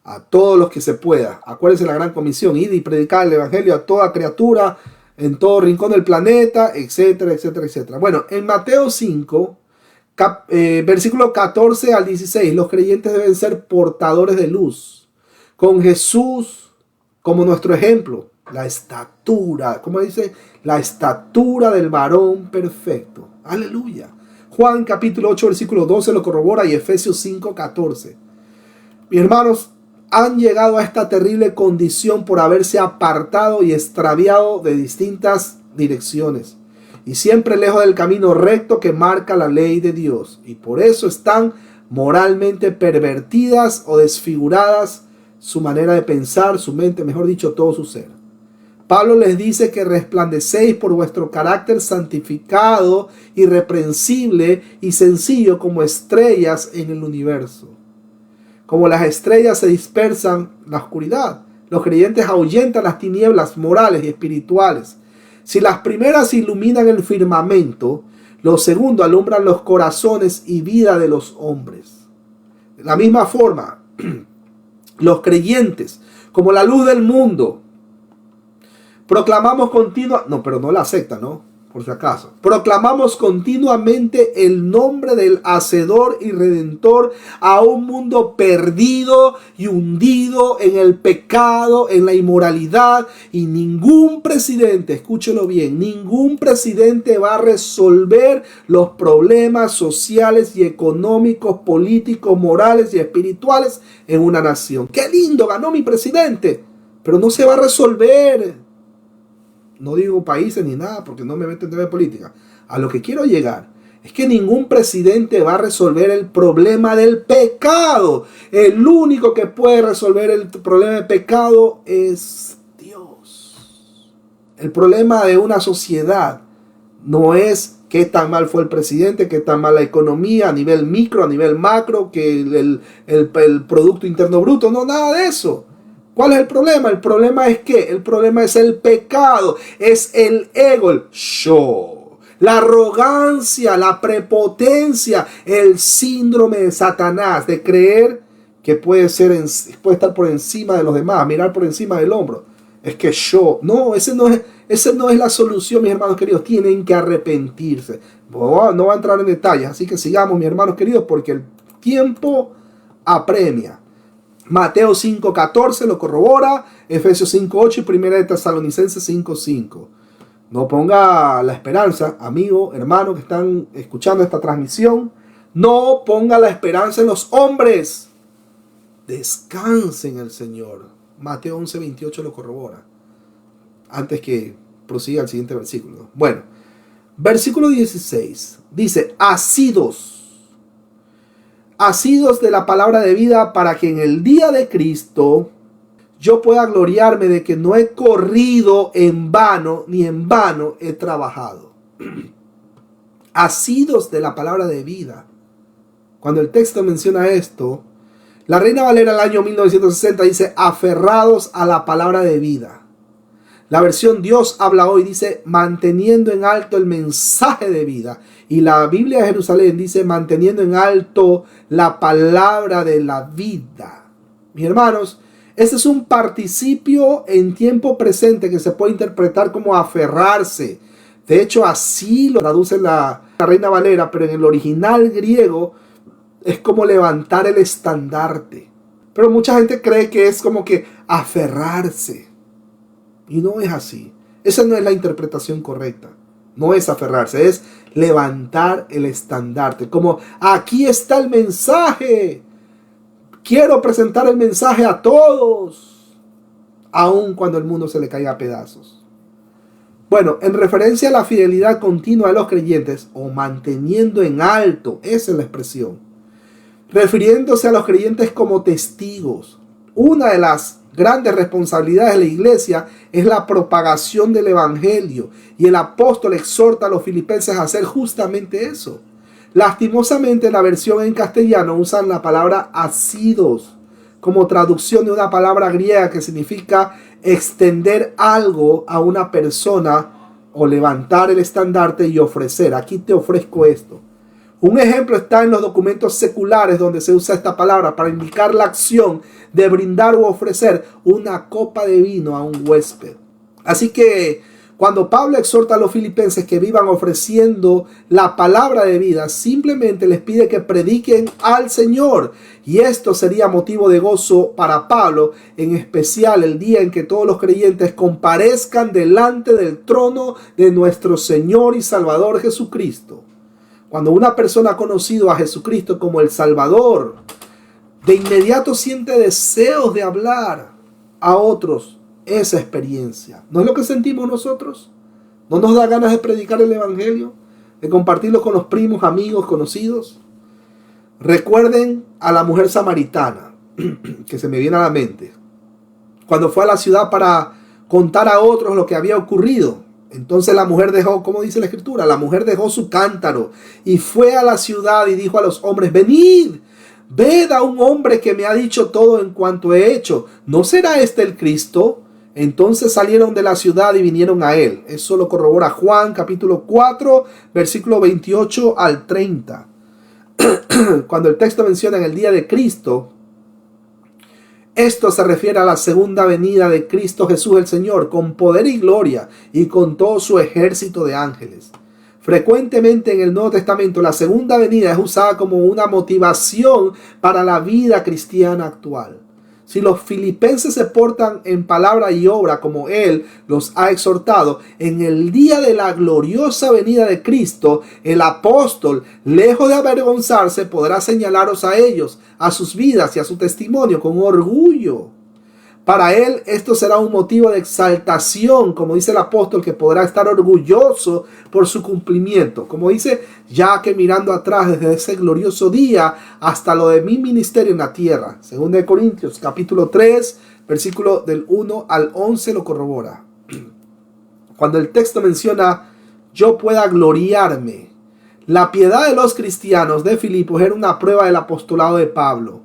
A todos los que se pueda. Acuérdense la gran comisión: id y predicar el evangelio a toda criatura, en todo rincón del planeta, etcétera, etcétera, etcétera. Bueno, en Mateo 5, versículo 14 al 16, los creyentes deben ser portadores de luz, con Jesús como nuestro ejemplo. La estatura, ¿cómo dice? La estatura del varón perfecto. Aleluya. Juan capítulo 8, versículo 12 lo corrobora, y Efesios 5, 14. Mis hermanos, han llegado a esta terrible condición por haberse apartado y extraviado de distintas direcciones, y siempre lejos del camino recto que marca la ley de Dios, y por eso están moralmente pervertidas o desfiguradas su manera de pensar, su mente, mejor dicho, todo su ser. Pablo les dice que resplandecéis por vuestro carácter santificado, irreprensible y sencillo como estrellas en el universo. Como las estrellas se dispersan en la oscuridad, los creyentes ahuyentan las tinieblas morales y espirituales. Si las primeras iluminan el firmamento, los segundos alumbran los corazones y vida de los hombres. De la misma forma, los creyentes, como la luz del mundo, proclamamos no la secta, ¿no? Por si acaso. Proclamamos continuamente el nombre del Hacedor y Redentor a un mundo perdido y hundido en el pecado, en la inmoralidad, y ningún presidente, escúchelo bien, ningún presidente va a resolver los problemas sociales y económicos, políticos, morales y espirituales en una nación. ¡Qué lindo! Ganó mi presidente, pero no se va a resolver. No digo países ni nada porque no me meto en tema de política. A lo que quiero llegar es que ningún presidente va a resolver el problema del pecado. El único que puede resolver el problema del pecado es Dios. El problema de una sociedad no es qué tan mal fue el presidente, qué tan mal la economía a nivel micro, a nivel macro, que el Producto Interno Bruto. No, nada de eso. ¿Cuál es el problema? El problema es ¿qué? El problema es el pecado, es el ego, el yo, la arrogancia, la prepotencia, el síndrome de Satanás, de creer que puede estar por encima de los demás, mirar por encima del hombro. Es que yo, no, ese no es la solución, mis hermanos queridos. Tienen que arrepentirse. No voy a entrar en detalles, así que sigamos, mis hermanos queridos, porque el tiempo apremia. Mateo 5:14 lo corrobora, Efesios 5:8 y 1 de Tesalonicenses 5:5. No ponga la esperanza, amigo, hermano, que están escuchando esta transmisión, No ponga la esperanza en los hombres. Descanse en el Señor. Mateo 11:28 lo corrobora. Antes que prosiga el siguiente versículo. Bueno, versículo 16. Dice, asidos de la palabra de vida, para que en el día de Cristo yo pueda gloriarme de que no he corrido en vano, ni en vano he trabajado. Asidos de la palabra de vida. Cuando el texto menciona esto, la Reina Valera del año 1960 dice, aferrados a la palabra de vida. La versión Dios habla hoy dice, manteniendo en alto el mensaje de vida. Y la Biblia de Jerusalén dice, manteniendo en alto la palabra de la vida. Mis hermanos, este es un participio en tiempo presente que se puede interpretar como aferrarse. De hecho, así lo traduce la Reina Valera, pero en el original griego es como levantar el estandarte. Pero mucha gente cree que es como que aferrarse. Y no es así. Esa no es la interpretación correcta. No es aferrarse, es levantar el estandarte. Como aquí está el mensaje. Quiero presentar el mensaje a todos. Aun cuando el mundo se le caiga a pedazos. Bueno, en referencia a la fidelidad continua de los creyentes, o manteniendo en alto, esa es la expresión. Refiriéndose a los creyentes como testigos. Una de las grandes responsabilidades de la iglesia es la propagación del evangelio, y el apóstol exhorta a los filipenses a hacer justamente eso. Lastimosamente, la versión en castellano usan la palabra asidos como traducción de una palabra griega que significa extender algo a una persona o levantar el estandarte y ofrecer. Aquí te ofrezco esto. Un ejemplo está en los documentos seculares donde se usa esta palabra para indicar la acción de brindar o ofrecer una copa de vino a un huésped. Así que cuando Pablo exhorta a los filipenses que vivan ofreciendo la palabra de vida, simplemente les pide que prediquen al Señor. Y esto sería motivo de gozo para Pablo, en especial el día en que todos los creyentes comparezcan delante del trono de nuestro Señor y Salvador Jesucristo. Cuando una persona ha conocido a Jesucristo como el Salvador, de inmediato siente deseos de hablar a otros esa experiencia. ¿No es lo que sentimos nosotros? ¿No nos da ganas de predicar el evangelio? ¿De compartirlo con los primos, amigos, conocidos? Recuerden a la mujer samaritana, que se me viene a la mente. Cuando fue a la ciudad para contar a otros lo que había ocurrido. Entonces la mujer dejó, como dice la escritura, la mujer dejó su cántaro y fue a la ciudad y dijo a los hombres, venid, ved a un hombre que me ha dicho todo en cuanto he hecho. ¿No será este el Cristo? Entonces salieron de la ciudad y vinieron a él. Eso lo corrobora Juan capítulo 4, versículo 28 al 30. Cuando el texto menciona en el día de Cristo, esto se refiere a la segunda venida de Cristo Jesús el Señor, con poder y gloria y con todo su ejército de ángeles. Frecuentemente en el Nuevo Testamento la segunda venida es usada como una motivación para la vida cristiana actual. Si los filipenses se portan en palabra y obra como Él los ha exhortado, en el día de la gloriosa venida de Cristo, el apóstol, lejos de avergonzarse, podrá señalaros a ellos, a sus vidas y a su testimonio con orgullo. Para él esto será un motivo de exaltación, como dice el apóstol, que podrá estar orgulloso por su cumplimiento. Como dice, ya que mirando atrás desde ese glorioso día hasta lo de mi ministerio en la tierra. 2 Corintios capítulo 3, versículo del 1 al 11 lo corrobora. Cuando el texto menciona, yo pueda gloriarme. La piedad de los cristianos de Filipos era una prueba del apostolado de Pablo,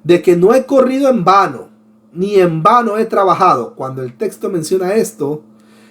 de que no he corrido en vano, ni en vano he trabajado. Cuando el texto menciona esto,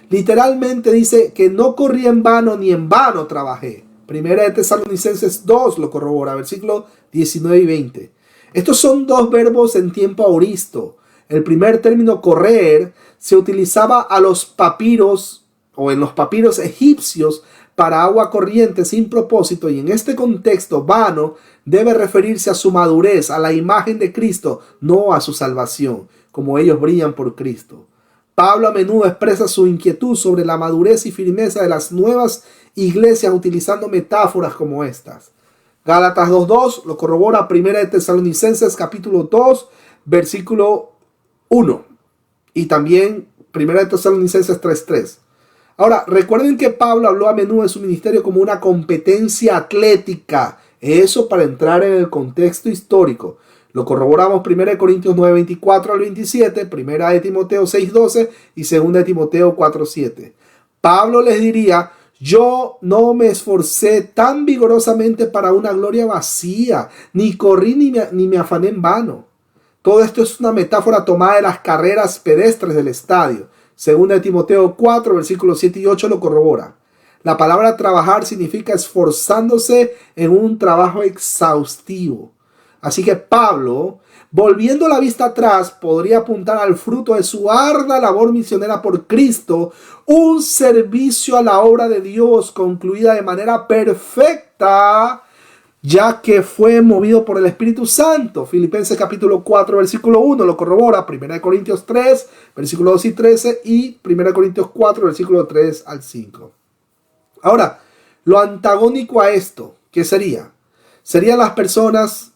literalmente dice que no corrí en vano, ni en vano trabajé. Primera de Tesalonicenses 2 lo corrobora, versículos 19 y 20. Estos son dos verbos en tiempo aoristo. El primer término, correr, se utilizaba a los papiros o en los papiros egipcios para agua corriente sin propósito, y en este contexto vano debe referirse a su madurez, a la imagen de Cristo, no a su salvación, como ellos brillan por Cristo. Pablo a menudo expresa su inquietud sobre la madurez y firmeza de las nuevas iglesias utilizando metáforas como estas. Gálatas 2:2 lo corrobora. Primera de Tesalonicenses capítulo 2, versículo 1. Y también Primera de Tesalonicenses 3:3. Ahora, recuerden que Pablo habló a menudo de su ministerio como una competencia atlética. Eso para entrar en el contexto histórico. Lo corroboramos 1 Corintios 9:24 al 27, 1 de Timoteo 6:12 y 2 de Timoteo 4:7. Pablo les diría: yo no me esforcé tan vigorosamente para una gloria vacía, ni corrí ni me afané en vano. Todo esto es una metáfora tomada de las carreras pedestres del estadio. 2 de Timoteo 4, versículos 7 y 8 lo corrobora. La palabra trabajar significa esforzándose en un trabajo exhaustivo. Así que Pablo, volviendo la vista atrás, podría apuntar al fruto de su ardua labor misionera por Cristo, un servicio a la obra de Dios concluida de manera perfecta, ya que fue movido por el Espíritu Santo. Filipenses capítulo 4, versículo 1 lo corrobora. 1 Corintios 3, versículo 2 y 13 y 1 Corintios 4, versículo 3 al 5. Ahora, lo antagónico a esto, ¿qué sería? Serían las personas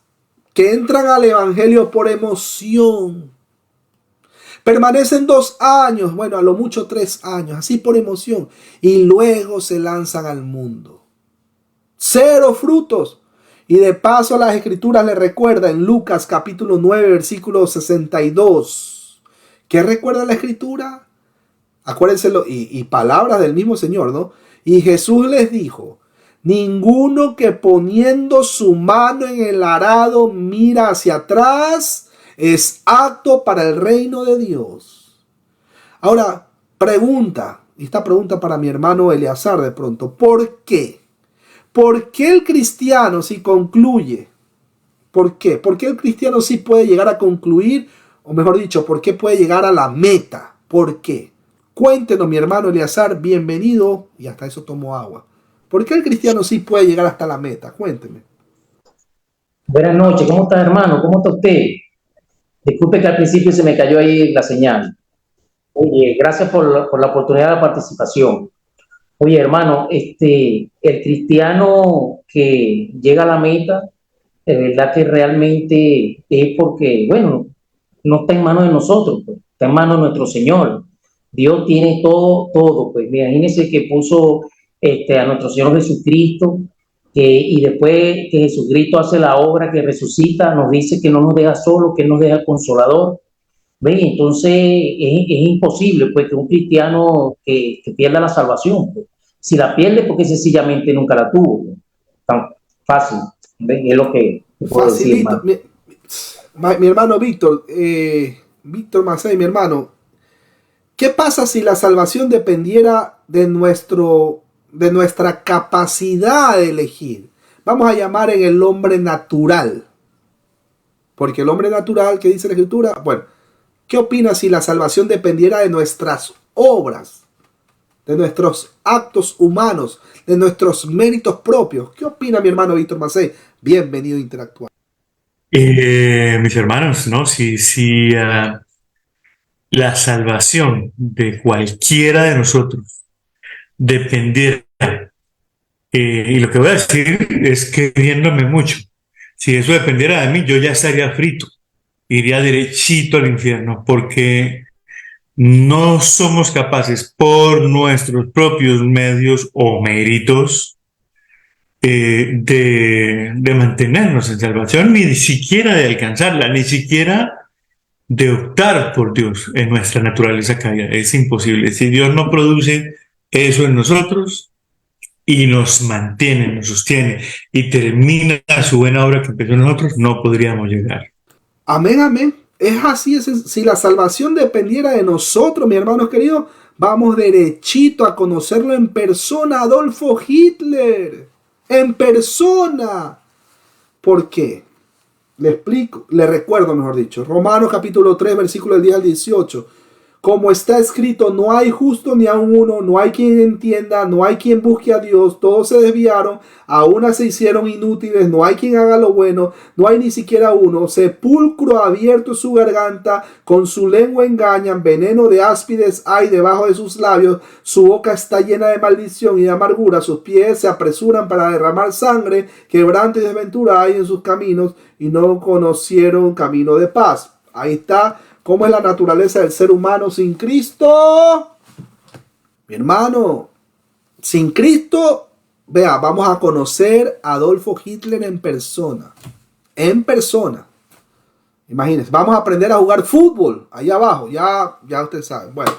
que entran al evangelio por emoción. Permanecen 2 años, bueno, a lo mucho 3 años, así por emoción. Y luego se lanzan al mundo. 0 frutos. Y de paso las escrituras le recuerdan en Lucas capítulo 9, versículo 62. ¿Qué recuerda la escritura? Acuérdenselo, y palabras del mismo Señor, ¿no? Y Jesús les dijo: ninguno que poniendo su mano en el arado mira hacia atrás es apto para el reino de Dios. Ahora, esta pregunta para mi hermano Eleazar de pronto: ¿por qué? ¿Por qué el cristiano sí concluye? ¿Por qué? ¿Por qué el cristiano sí puede llegar a concluir? O mejor dicho, ¿por qué puede llegar a la meta? ¿Por qué? Cuéntenos, mi hermano Eleazar, bienvenido. Y hasta eso tomo agua. ¿Por qué el cristiano sí puede llegar hasta la meta? Cuénteme. Buenas noches, ¿cómo está, hermano? ¿Cómo está usted? Disculpe que al principio se me cayó ahí la señal. Oye, gracias por la oportunidad de participación. Oye, hermano, el cristiano que llega a la meta, de verdad que realmente es porque, bueno, no está en manos de nosotros, pues, está en manos de nuestro Señor. Dios tiene todo, todo. Pues imagínense que puso a nuestro Señor Jesucristo, y después que Jesucristo hace la obra, que resucita, nos dice que no nos deja solos, que nos deja el Consolador. ¿Ven? Entonces es imposible pues, que un cristiano que pierda la salvación. Pues. Si la pierde, porque sencillamente nunca la tuvo. Pues. Tan fácil. ¿Ven? Es lo que puedo decir, Facilito. Mi hermano Víctor, Víctor Macei, mi hermano, ¿qué pasa si la salvación dependiera de nuestra capacidad de elegir? Vamos a llamar en el hombre natural. Porque el hombre natural, ¿qué dice la Escritura? Bueno, ¿qué opinas si la salvación dependiera de nuestras obras, de nuestros actos humanos, de nuestros méritos propios? ¿Qué opina mi hermano Víctor Macei? Bienvenido a Interactuar. Mis hermanos, ¿no? Si la salvación de cualquiera de nosotros dependiera, y lo que voy a decir es queriéndome mucho, si eso dependiera de mí, yo ya estaría frito, iría derechito al infierno, porque no somos capaces por nuestros propios medios o méritos de mantenernos en salvación, ni siquiera de alcanzarla, ni siquiera de optar por Dios en nuestra naturaleza caída. Es imposible. Si Dios no produce eso en nosotros y nos mantiene, nos sostiene y termina su buena obra que empezó en nosotros, no podríamos llegar. Amén, amén. Es así. Si la salvación dependiera de nosotros, mis hermanos queridos, vamos derechito a conocerlo en persona, Adolfo Hitler. En persona. ¿Por qué? Le explico, le recuerdo, mejor dicho. Romanos capítulo 3, versículo del 10 al 18. Como está escrito, no hay justo ni aun uno, no hay quien entienda, no hay quien busque a Dios, todos se desviaron, a una se hicieron inútiles, no hay quien haga lo bueno, no hay ni siquiera uno. Sepulcro abierto su garganta, con su lengua engañan, veneno de áspides hay debajo de sus labios, su boca está llena de maldición y de amargura, sus pies se apresuran para derramar sangre, quebranto y desventura hay en sus caminos, y no conocieron camino de paz. Ahí está. ¿Cómo es la naturaleza del ser humano sin Cristo? Mi hermano, sin Cristo, vea, vamos a conocer a Adolfo Hitler en persona. En persona. Imagínense, vamos a aprender a jugar fútbol allá abajo. Ya ustedes saben. Bueno,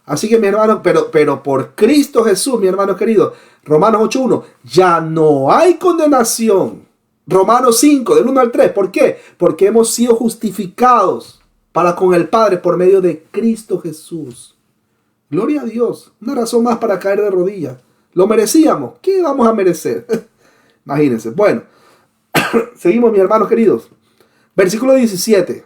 así que mi hermano, pero por Cristo Jesús, mi hermano querido, Romanos 8.1, ya no hay condenación. Romanos 5, del 1 al 3. ¿Por qué? Porque hemos sido justificados para con el Padre por medio de Cristo Jesús. Gloria a Dios. Una razón más para caer de rodillas. ¿Lo merecíamos? ¿Qué vamos a merecer? Imagínense. Bueno, seguimos, mis hermanos queridos. Versículo 17.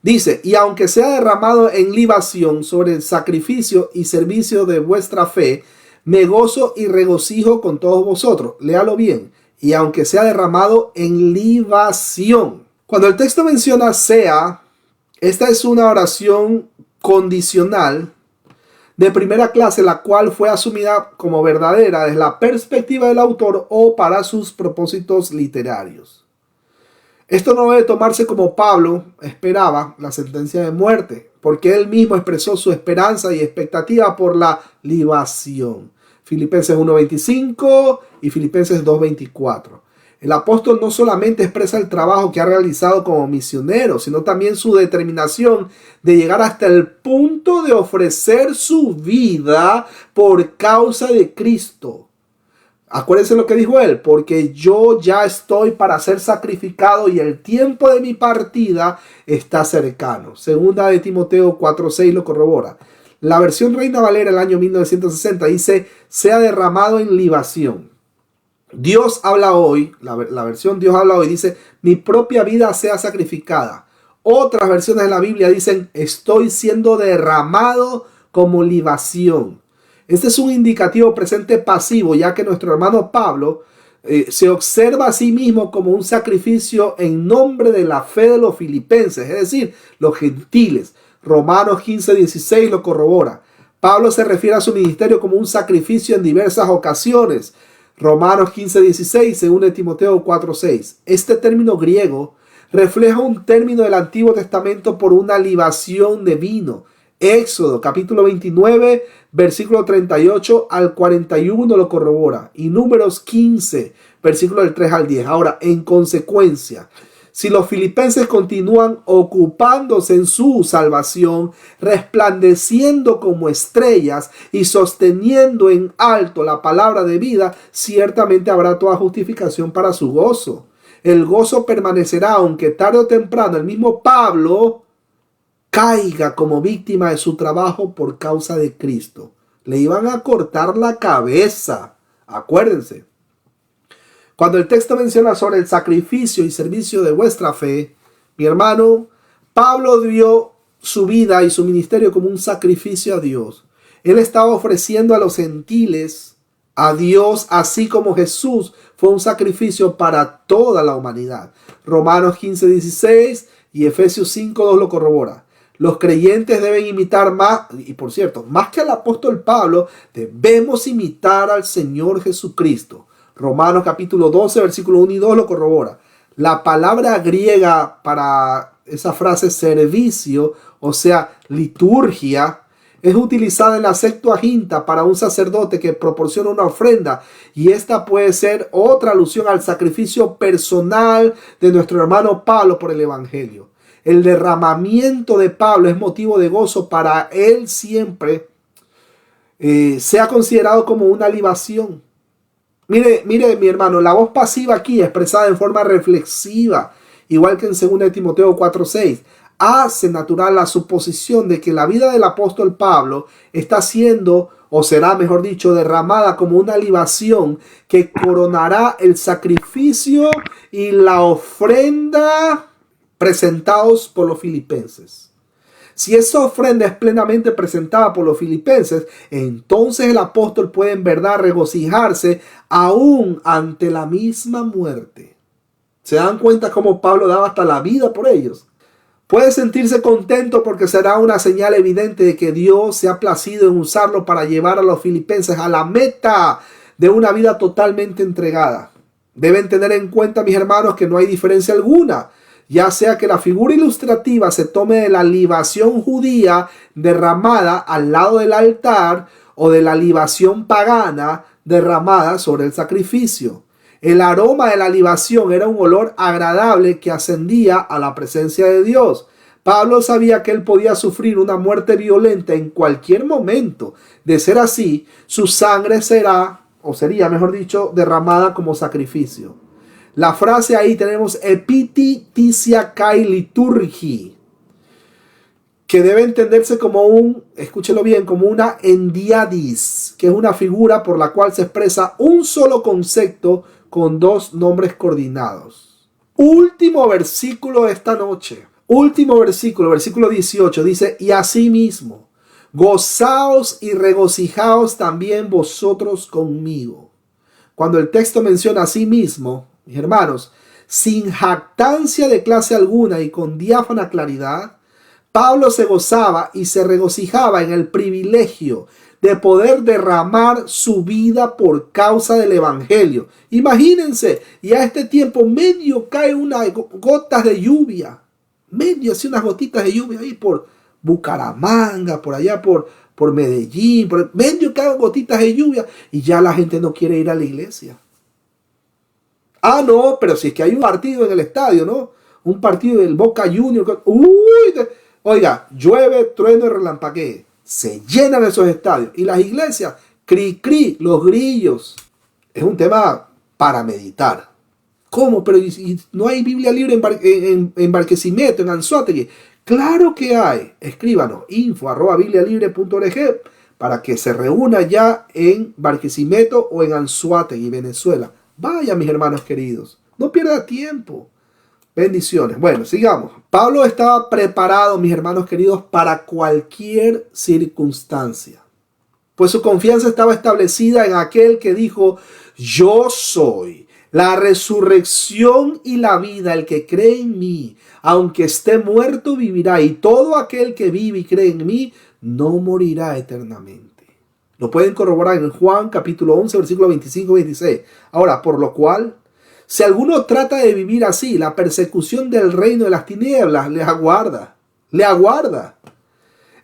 Dice, y aunque sea derramado en libación sobre el sacrificio y servicio de vuestra fe, me gozo y regocijo con todos vosotros. Léalo bien. Y aunque sea derramado en libación. Cuando el texto menciona sea, esta es una oración condicional de primera clase, la cual fue asumida como verdadera desde la perspectiva del autor o para sus propósitos literarios. Esto no debe tomarse como Pablo esperaba la sentencia de muerte, porque él mismo expresó su esperanza y expectativa por la libación. Filipenses 1.25 y Filipenses 2.24. El apóstol no solamente expresa el trabajo que ha realizado como misionero, sino también su determinación de llegar hasta el punto de ofrecer su vida por causa de Cristo. Acuérdense lo que dijo él, porque yo ya estoy para ser sacrificado y el tiempo de mi partida está cercano. Segunda de Timoteo 4.6 lo corrobora. La versión Reina Valera del año 1960 dice, sea derramado en libación. Dios habla hoy, la versión Dios habla hoy dice, mi propia vida sea sacrificada. Otras versiones de la Biblia dicen, estoy siendo derramado como libación. Este es un indicativo presente pasivo, ya que nuestro hermano Pablo se observa a sí mismo como un sacrificio en nombre de la fe de los filipenses, es decir, los gentiles. Romanos 15:16 lo corrobora. Pablo se refiere a su ministerio como un sacrificio en diversas ocasiones. Romanos 15:16, según de Timoteo 4:6. Este término griego refleja un término del Antiguo Testamento por una libación de vino. Éxodo capítulo 29, versículo 38 al 41 lo corrobora. Y Números 15, versículo del 3 al 10. Ahora, en consecuencia, si los filipenses continúan ocupándose en su salvación, resplandeciendo como estrellas y sosteniendo en alto la palabra de vida, ciertamente habrá toda justificación para su gozo. El gozo permanecerá, aunque tarde o temprano el mismo Pablo caiga como víctima de su trabajo por causa de Cristo. Le iban a cortar la cabeza. Acuérdense. Cuando el texto menciona sobre el sacrificio y servicio de vuestra fe, mi hermano, Pablo dio su vida y su ministerio como un sacrificio a Dios. Él estaba ofreciendo a los gentiles a Dios, así como Jesús fue un sacrificio para toda la humanidad. Romanos 15:16 y Efesios 5:2 lo corrobora. Los creyentes deben imitar más, y por cierto, más que al apóstol Pablo, debemos imitar al Señor Jesucristo. Romanos capítulo 12, versículo 1 y 2 lo corrobora. La palabra griega para esa frase servicio, o sea, liturgia, es utilizada en la Septuaginta para un sacerdote que proporciona una ofrenda, y esta puede ser otra alusión al sacrificio personal de nuestro hermano Pablo por el Evangelio. El derramamiento de Pablo es motivo de gozo para él siempre. Sea considerado como una libación. Mire, mi hermano, la voz pasiva aquí expresada en forma reflexiva, igual que en 2 Timoteo 4:6, hace natural la suposición de que la vida del apóstol Pablo está siendo, o será mejor dicho, derramada como una libación que coronará el sacrificio y la ofrenda presentados por los filipenses. Si esa ofrenda es plenamente presentada por los filipenses, entonces el apóstol puede en verdad regocijarse aún ante la misma muerte. ¿Se dan cuenta cómo Pablo daba hasta la vida por ellos? Puede sentirse contento porque será una señal evidente de que Dios se ha placido en usarlo para llevar a los filipenses a la meta de una vida totalmente entregada. Deben tener en cuenta, mis hermanos, que no hay diferencia alguna, ya sea que la figura ilustrativa se tome de la libación judía derramada al lado del altar o de la libación pagana derramada sobre el sacrificio. El aroma de la libación era un olor agradable que ascendía a la presencia de Dios. Pablo sabía que él podía sufrir una muerte violenta en cualquier momento. De ser así, su sangre sería, mejor dicho, derramada como sacrificio. La frase ahí tenemos epiti titia kai liturgi, que debe entenderse como escúchelo bien, como una endiadis, que es una figura por la cual se expresa un solo concepto con dos nombres coordinados. Último versículo de esta noche. Último versículo, versículo 18, dice: y asimismo, gozaos y regocijaos también vosotros conmigo. Cuando el texto menciona a sí mismo, mis hermanos, sin jactancia de clase alguna y con diáfana claridad, Pablo se gozaba y se regocijaba en el privilegio de poder derramar su vida por causa del evangelio. Imagínense, y a este tiempo medio cae unas gotas de lluvia, medio así unas gotitas de lluvia ahí por Bucaramanga, por allá por Medellín, medio caen gotitas de lluvia y ya la gente no quiere ir a la iglesia. Ah, no, pero si es que hay un partido en el estadio, ¿no? Un partido del Boca Juniors. Oiga, llueve, trueno y relampaguee. Se llenan esos estadios. Y las iglesias, cri, los grillos. Es un tema para meditar. ¿Cómo? Pero ¿y no hay Biblia libre en Barquisimeto, en Anzoátegui? Claro que hay. Escríbanos, info@biblialibre.org, para que se reúna ya en Barquisimeto o en Anzoátegui, Venezuela. Vaya, mis hermanos queridos. No pierda tiempo. Bendiciones. Bueno, sigamos. Pablo estaba preparado, mis hermanos queridos, para cualquier circunstancia, pues su confianza estaba establecida en aquel que dijo: yo soy la resurrección y la vida. El que cree en mí, aunque esté muerto, vivirá. Y todo aquel que vive y cree en mí, no morirá eternamente. Lo pueden corroborar en Juan capítulo 11, versículo 25 y 26. Ahora, por lo cual, si alguno trata de vivir así, la persecución del reino de las tinieblas le aguarda.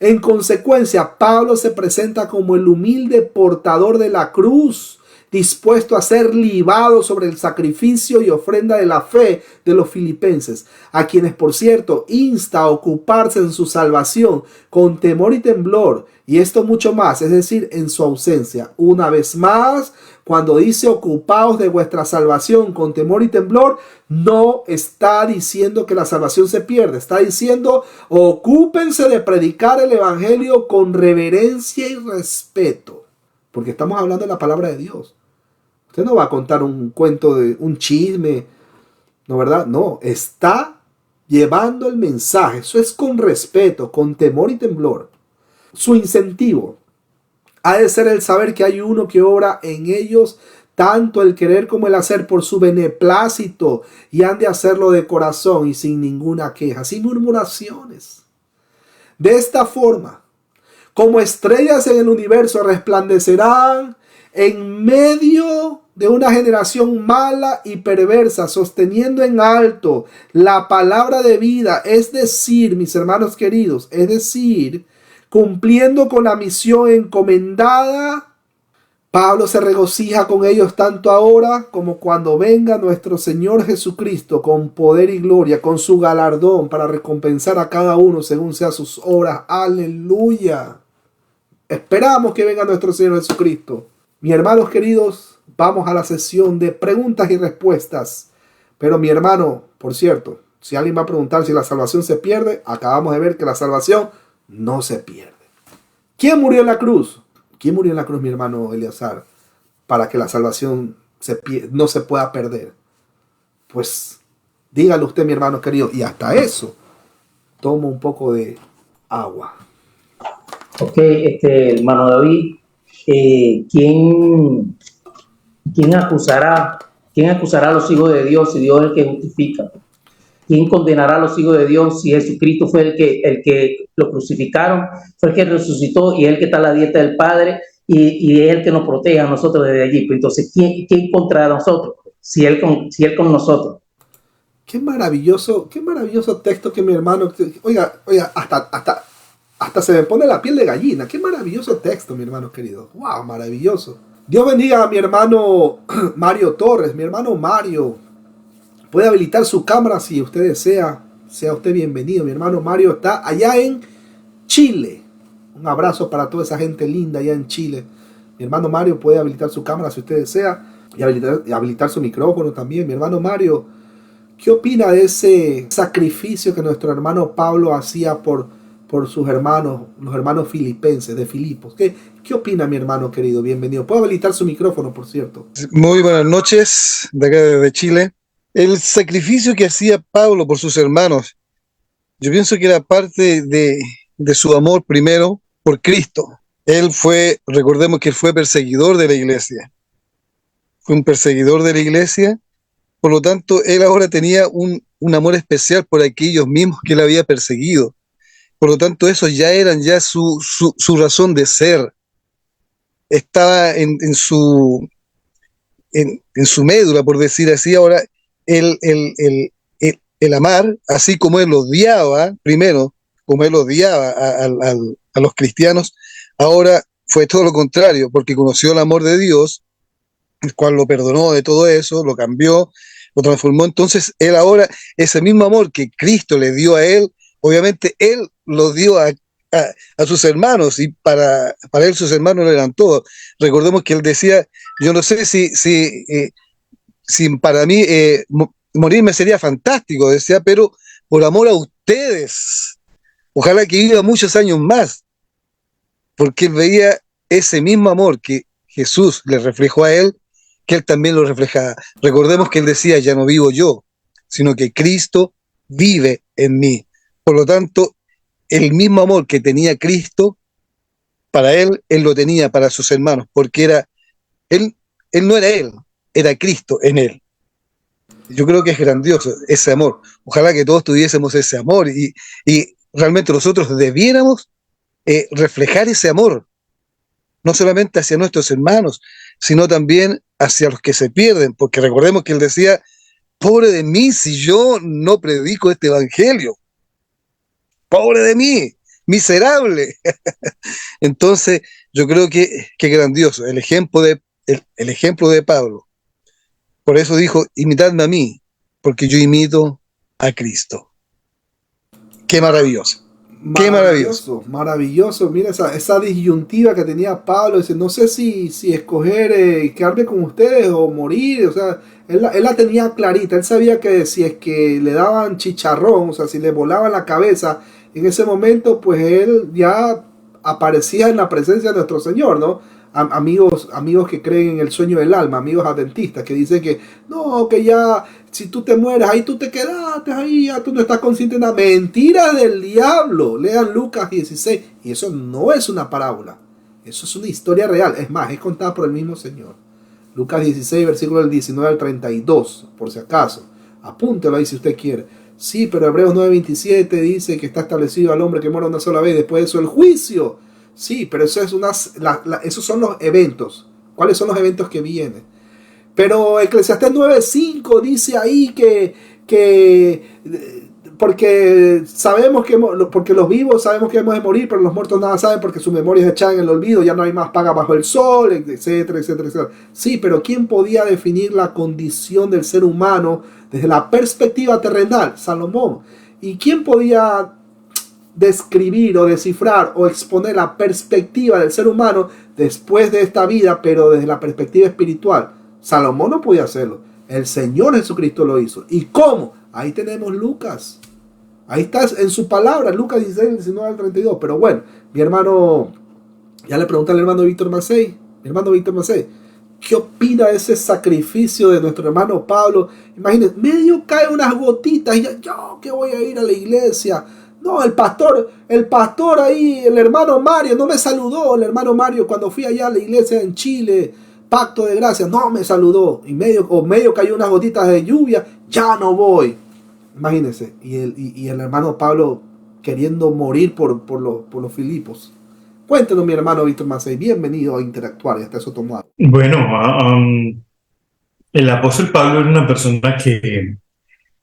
En consecuencia, Pablo se presenta como el humilde portador de la cruz, dispuesto a ser libado sobre el sacrificio y ofrenda de la fe de los filipenses, a quienes, por cierto, insta a ocuparse en su salvación con temor y temblor, y esto mucho más, es decir, en su ausencia. Una vez más, cuando dice ocupaos de vuestra salvación con temor y temblor, no está diciendo que la salvación se pierde. Está diciendo ocúpense de predicar el evangelio con reverencia y respeto. Porque estamos hablando de la palabra de Dios. Usted no va a contar un cuento de un chisme, ¿no, verdad? No, está llevando el mensaje. Eso es con respeto, con temor y temblor. Su incentivo ha de ser el saber que hay uno que obra en ellos tanto el querer como el hacer por su beneplácito, y han de hacerlo de corazón y sin ninguna queja, sin murmuraciones. De esta forma, como estrellas en el universo, resplandecerán en medio de una generación mala y perversa, sosteniendo en alto la palabra de vida, es decir, mis hermanos queridos, es decir, cumpliendo con la misión encomendada. Pablo se regocija con ellos tanto ahora como cuando venga nuestro Señor Jesucristo con poder y gloria, con su galardón para recompensar a cada uno según sea sus obras. Aleluya. Esperamos que venga nuestro Señor Jesucristo. Mis hermanos queridos, vamos a la sesión de preguntas y respuestas. Pero mi hermano, por cierto, si alguien va a preguntar si la salvación se pierde, acabamos de ver que la salvación no se pierde. ¿Quién murió en la cruz? ¿Quién murió en la cruz, mi hermano Eleazar, para que la salvación no se pueda perder? Pues dígalo usted, mi hermano querido. Y hasta eso, tomo un poco de agua. Ok, hermano David, ¿quién acusará a los hijos de Dios si Dios es el que justifica? ¿Quién condenará a los hijos de Dios si Jesucristo fue el que lo crucificaron, fue el que resucitó y es el que está a la dieta del Padre y es el que nos protege a nosotros desde allí? Pues entonces, ¿quién contra nosotros? Si él con nosotros. Qué maravilloso texto que mi hermano, oiga, hasta se me pone la piel de gallina. Qué maravilloso texto, mi hermano querido. Wow, maravilloso. Dios bendiga a mi hermano Mario Torres. Mi hermano Mario, puede habilitar su cámara si usted desea. Sea usted bienvenido. Mi hermano Mario está allá en Chile. Un abrazo para toda esa gente linda allá en Chile. Mi hermano Mario puede habilitar su cámara si usted desea. Y habilitar su micrófono también. Mi hermano Mario, ¿qué opina de ese sacrificio que nuestro hermano Pablo hacía por sus hermanos, los hermanos filipenses de Filipos? ¿Qué opina, mi hermano querido? Bienvenido. ¿Puedo habilitar su micrófono, por cierto? Muy buenas noches, de acá desde Chile. El sacrificio que hacía Pablo por sus hermanos, yo pienso que era parte de su amor primero por Cristo. Recordemos que él fue perseguidor de la iglesia. Fue un perseguidor de la iglesia, por lo tanto, él ahora tenía un amor especial por aquellos mismos que él había perseguido. Por lo tanto, esos ya eran su razón de ser. Estaba en su médula, por decir así. Ahora, el amar, así como él odiaba, primero, como él odiaba a los cristianos, ahora fue todo lo contrario, porque conoció el amor de Dios, el cual lo perdonó de todo eso, lo cambió, lo transformó. Entonces, él ahora, ese mismo amor que Cristo le dio a él, obviamente él lo dio a sus hermanos, y para él sus hermanos lo eran todos. Recordemos que él decía, yo no sé si para mí morirme sería fantástico, decía, pero por amor a ustedes, ojalá que viva muchos años más, porque él veía ese mismo amor que Jesús le reflejó a él, que él también lo reflejaba. Recordemos que él decía, ya no vivo yo, sino que Cristo vive en mí. Por lo tanto, el mismo amor que tenía Cristo, para él lo tenía para sus hermanos, porque él no era él, era Cristo en él. Yo creo que es grandioso ese amor. Ojalá que todos tuviésemos ese amor y realmente nosotros debiéramos reflejar ese amor, no solamente hacia nuestros hermanos, sino también hacia los que se pierden, porque recordemos que él decía, pobre de mí si yo no predico este evangelio, pobre de mí, miserable. Entonces yo creo que grandioso el ejemplo de Pablo. Por eso dijo, imitadme a mí, porque yo imito a Cristo. Qué maravilloso. Qué maravilloso. Maravilloso. Mira esa disyuntiva que tenía Pablo. Dice, no sé si escoger quedarme con ustedes o morir. O sea, él la tenía clarita. Él sabía que si es que le daban chicharrón, o sea, si le volaban la cabeza, en ese momento, pues él ya aparecía en la presencia de nuestro Señor, ¿no? Amigos que creen en el sueño del alma, amigos adventistas, que dicen que no, que ya si tú te mueres, ahí tú te quedaste, ahí ya tú no estás consciente de nada. Mentira del diablo. Lean Lucas 16. Y eso no es una parábola. Eso es una historia real. Es más, es contada por el mismo Señor. Lucas 16, versículo del 19 al 32, por si acaso. Apúntelo ahí si usted quiere. Sí, pero Hebreos 9:27 dice que está establecido al hombre que muera una sola vez. Después de eso el juicio. Sí, pero eso es esos son los eventos. ¿Cuáles son los eventos que vienen? Pero Eclesiastés 9:5 dice ahí que porque sabemos porque los vivos sabemos que hemos de morir, pero los muertos nada saben porque su memoria es echada en el olvido, ya no hay más paga bajo el sol, etcétera, etcétera, etcétera. Sí, pero ¿quién podía definir la condición del ser humano desde la perspectiva terrenal? Salomón. ¿Y quién podía describir o descifrar o exponer la perspectiva del ser humano después de esta vida, pero desde la perspectiva espiritual? Salomón no podía hacerlo. El Señor Jesucristo lo hizo. ¿Y cómo? Ahí tenemos Lucas. Ahí está en su palabra, Lucas 16, 19 al 32. Pero bueno, mi hermano, ya le pregunté al hermano Víctor Macei. Mi hermano Víctor Macei, ¿qué opina de ese sacrificio de nuestro hermano Pablo? Imagínense, medio cae unas gotitas y yo que voy a ir a la iglesia. No, el pastor ahí, el hermano Mario, no me saludó. El hermano Mario, cuando fui allá a la iglesia en Chile, Pacto de Gracia, no me saludó. Y medio cayó unas gotitas de lluvia, ya no voy. Imagínense. Y el hermano Pablo queriendo morir por los Filipos. Cuéntenos, mi hermano Víctor Macei, bienvenido a Interactuar y hasta eso tomó algo. Bueno, el apóstol Pablo es una persona que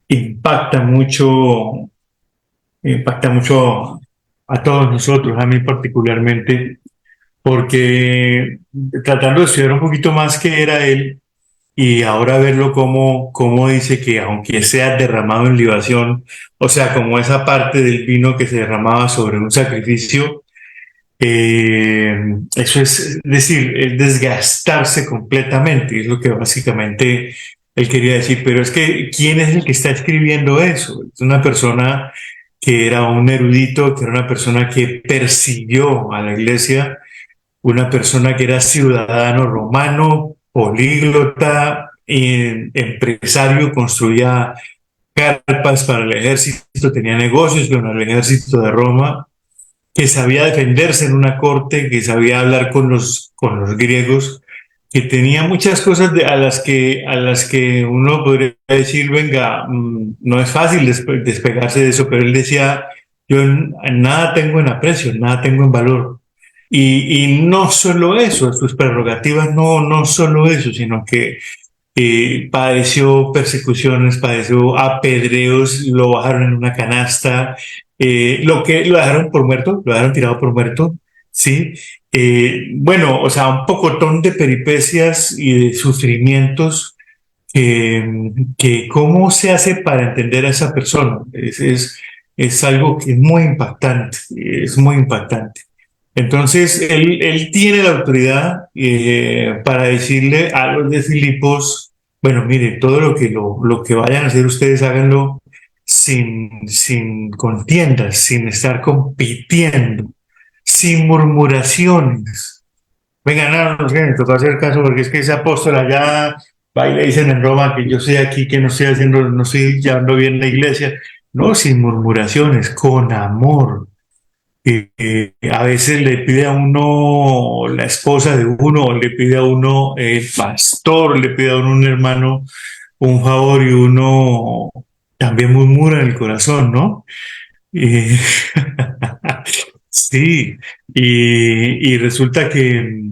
impacta mucho, impacta mucho a todos nosotros, a mí particularmente, porque tratando de estudiar un poquito más qué era él y ahora verlo como dice que aunque sea derramado en libación, o sea, como esa parte del vino que se derramaba sobre un sacrificio, eso es decir, es desgastarse completamente, es lo que básicamente él quería decir. Pero es que, ¿quién es el que está escribiendo eso? Es una persona que era un erudito, que era una persona que persiguió a la iglesia, una persona que era ciudadano romano, políglota, empresario, construía carpas para el ejército, tenía negocios con el ejército de Roma, que sabía defenderse en una corte, que sabía hablar con los griegos, que tenía muchas cosas a las que uno podría decir, venga, no es fácil despegarse de eso, pero él decía, yo nada tengo en aprecio, nada tengo en valor. Y no solo eso, sus prerrogativas no solo eso, sino que padeció persecuciones, padeció apedreos, lo bajaron en una canasta, lo dejaron por muerto, lo dejaron tirado por muerto, ¿sí? Bueno, o sea, un pocotón de peripecias y de sufrimientos que cómo se hace para entender a esa persona. Es algo que es muy impactante. Entonces, él tiene la autoridad para decirle a los de Filipos, bueno, mire, todo lo que vayan a hacer ustedes, háganlo sin contiendas, sin estar compitiendo, sin murmuraciones. Venga, no sé, me tocó hacer caso porque es que ese apóstol allá va y le dicen en Roma que yo estoy aquí, que no estoy haciendo, no estoy llevando bien la iglesia. No, sin murmuraciones, con amor. A veces le pide a uno la esposa de uno, o le pide a uno el pastor, le pide a uno un hermano un favor y uno también murmura en el corazón, ¿no? Eh, sí, y resulta que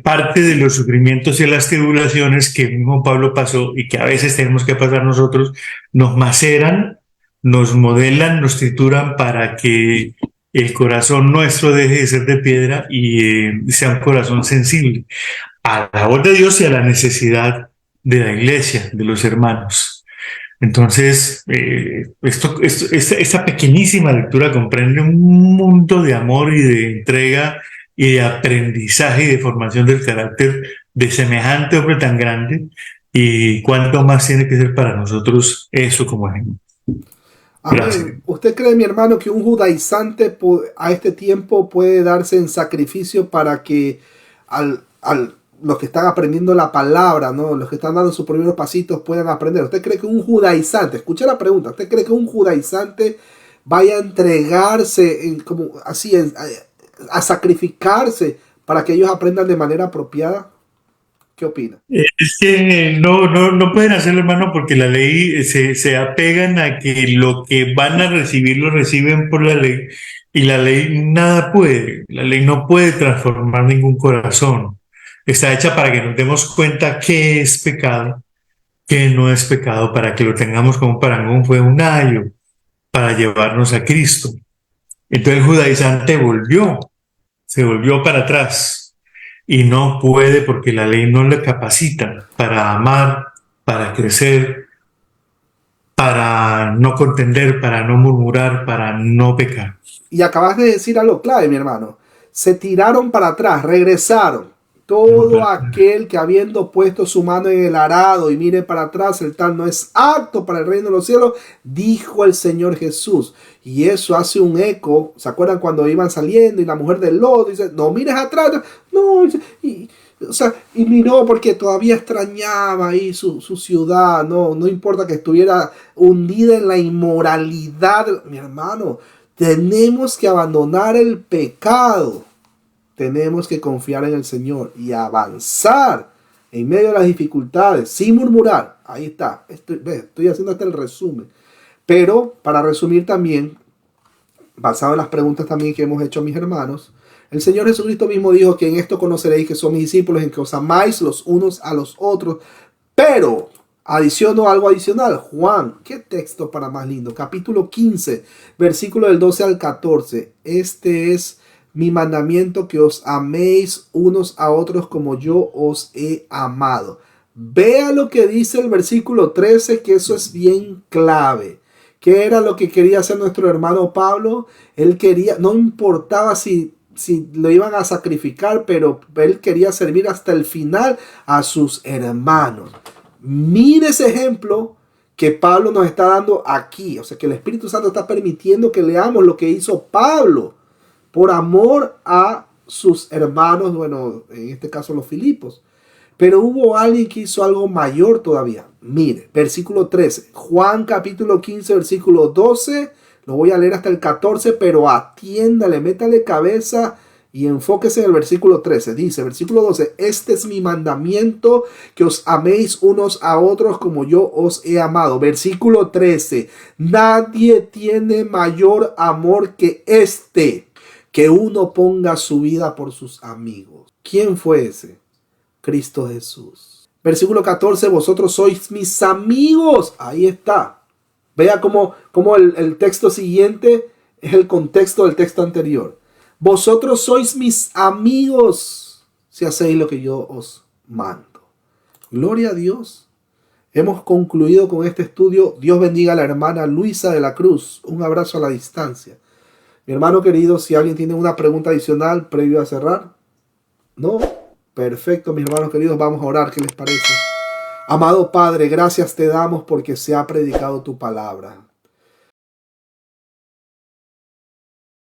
parte de los sufrimientos y las tribulaciones que el mismo Pablo pasó y que a veces tenemos que pasar nosotros, nos maceran, nos modelan, nos trituran para que el corazón nuestro deje de ser de piedra y sea un corazón sensible a la voz de Dios y a la necesidad de la iglesia, de los hermanos. Entonces, esta pequeñísima lectura comprende un mundo de amor y de entrega y de aprendizaje y de formación del carácter de semejante hombre tan grande, y cuánto más tiene que ser para nosotros eso como ejemplo. Gracias. Amén. ¿Usted cree, mi hermano, que un judaizante a este tiempo puede darse en sacrificio para que los que están aprendiendo la palabra, ¿no? Los que están dando sus primeros pasitos puedan aprender? ¿Usted cree que un judaizante, escucha la pregunta, ¿usted cree que un judaizante vaya a entregarse como así a sacrificarse para que ellos aprendan de manera apropiada? ¿Qué opina? Es que no pueden hacerlo, hermano, porque la ley se apegan a que lo que van a recibir lo reciben por la ley, y la ley nada puede, la ley no puede transformar ningún corazón. Está hecha para que nos demos cuenta qué es pecado, qué no es pecado, para que lo tengamos como parangón, fue un ayo para llevarnos a Cristo. Entonces el judaizante se volvió para atrás. Y no puede porque la ley no le capacita para amar, para crecer, para no contender, para no murmurar, para no pecar. Y acabas de decir algo clave, mi hermano. Se tiraron para atrás, regresaron. Todo aquel que habiendo puesto su mano en el arado y mire para atrás, el tal no es apto para el reino de los cielos, dijo el Señor Jesús. Y eso hace un eco. ¿Se acuerdan cuando iban saliendo y la mujer del lodo dice, no mires atrás? No, y miró porque todavía extrañaba ahí su ciudad. No importa que estuviera hundida en la inmoralidad. Mi hermano, Tenemos que abandonar el pecado. Tenemos que confiar en el Señor y avanzar en medio de las dificultades, sin murmurar. Ahí está. Estoy haciendo hasta el resumen. Pero para resumir también, basado en las preguntas también que hemos hecho a mis hermanos, el Señor Jesucristo mismo dijo que en esto conoceréis que son mis discípulos, en que os amáis los unos a los otros. Pero adiciono algo adicional. Juan, qué texto para más lindo. Capítulo 15, versículo del 12 al 14. Este es mi mandamiento, que os améis unos a otros como yo os he amado. Vea lo que dice el versículo 13, que eso es bien clave. ¿Qué era lo que quería hacer nuestro hermano Pablo? Él quería, no importaba si lo iban a sacrificar, pero él quería servir hasta el final a sus hermanos. Mire ese ejemplo que Pablo nos está dando aquí. O sea, que el Espíritu Santo está permitiendo que leamos lo que hizo Pablo por amor a sus hermanos, bueno, en este caso los Filipos. Pero hubo alguien que hizo algo mayor todavía. Mire, versículo 13, Juan capítulo 15, versículo 12, lo voy a leer hasta el 14, pero atiéndale, métale cabeza y enfóquese en el versículo 13. Dice, versículo 12, este es mi mandamiento, que os améis unos a otros como yo os he amado. Versículo 13, nadie tiene mayor amor que este, que uno ponga su vida por sus amigos. ¿Quién fue ese? Cristo Jesús. Versículo 14, vosotros sois mis amigos. Ahí está. Vea cómo el texto siguiente es el contexto del texto anterior. Vosotros sois mis amigos si hacéis lo que yo os mando. Gloria a Dios. Hemos concluido con este estudio. Dios bendiga a la hermana Luisa de la Cruz. Un abrazo a la distancia. Mi hermano querido, si alguien tiene una pregunta adicional previo a cerrar. ¿No? Perfecto, mis hermanos queridos, vamos a orar. ¿Qué les parece? Amado Padre, gracias te damos porque se ha predicado tu palabra.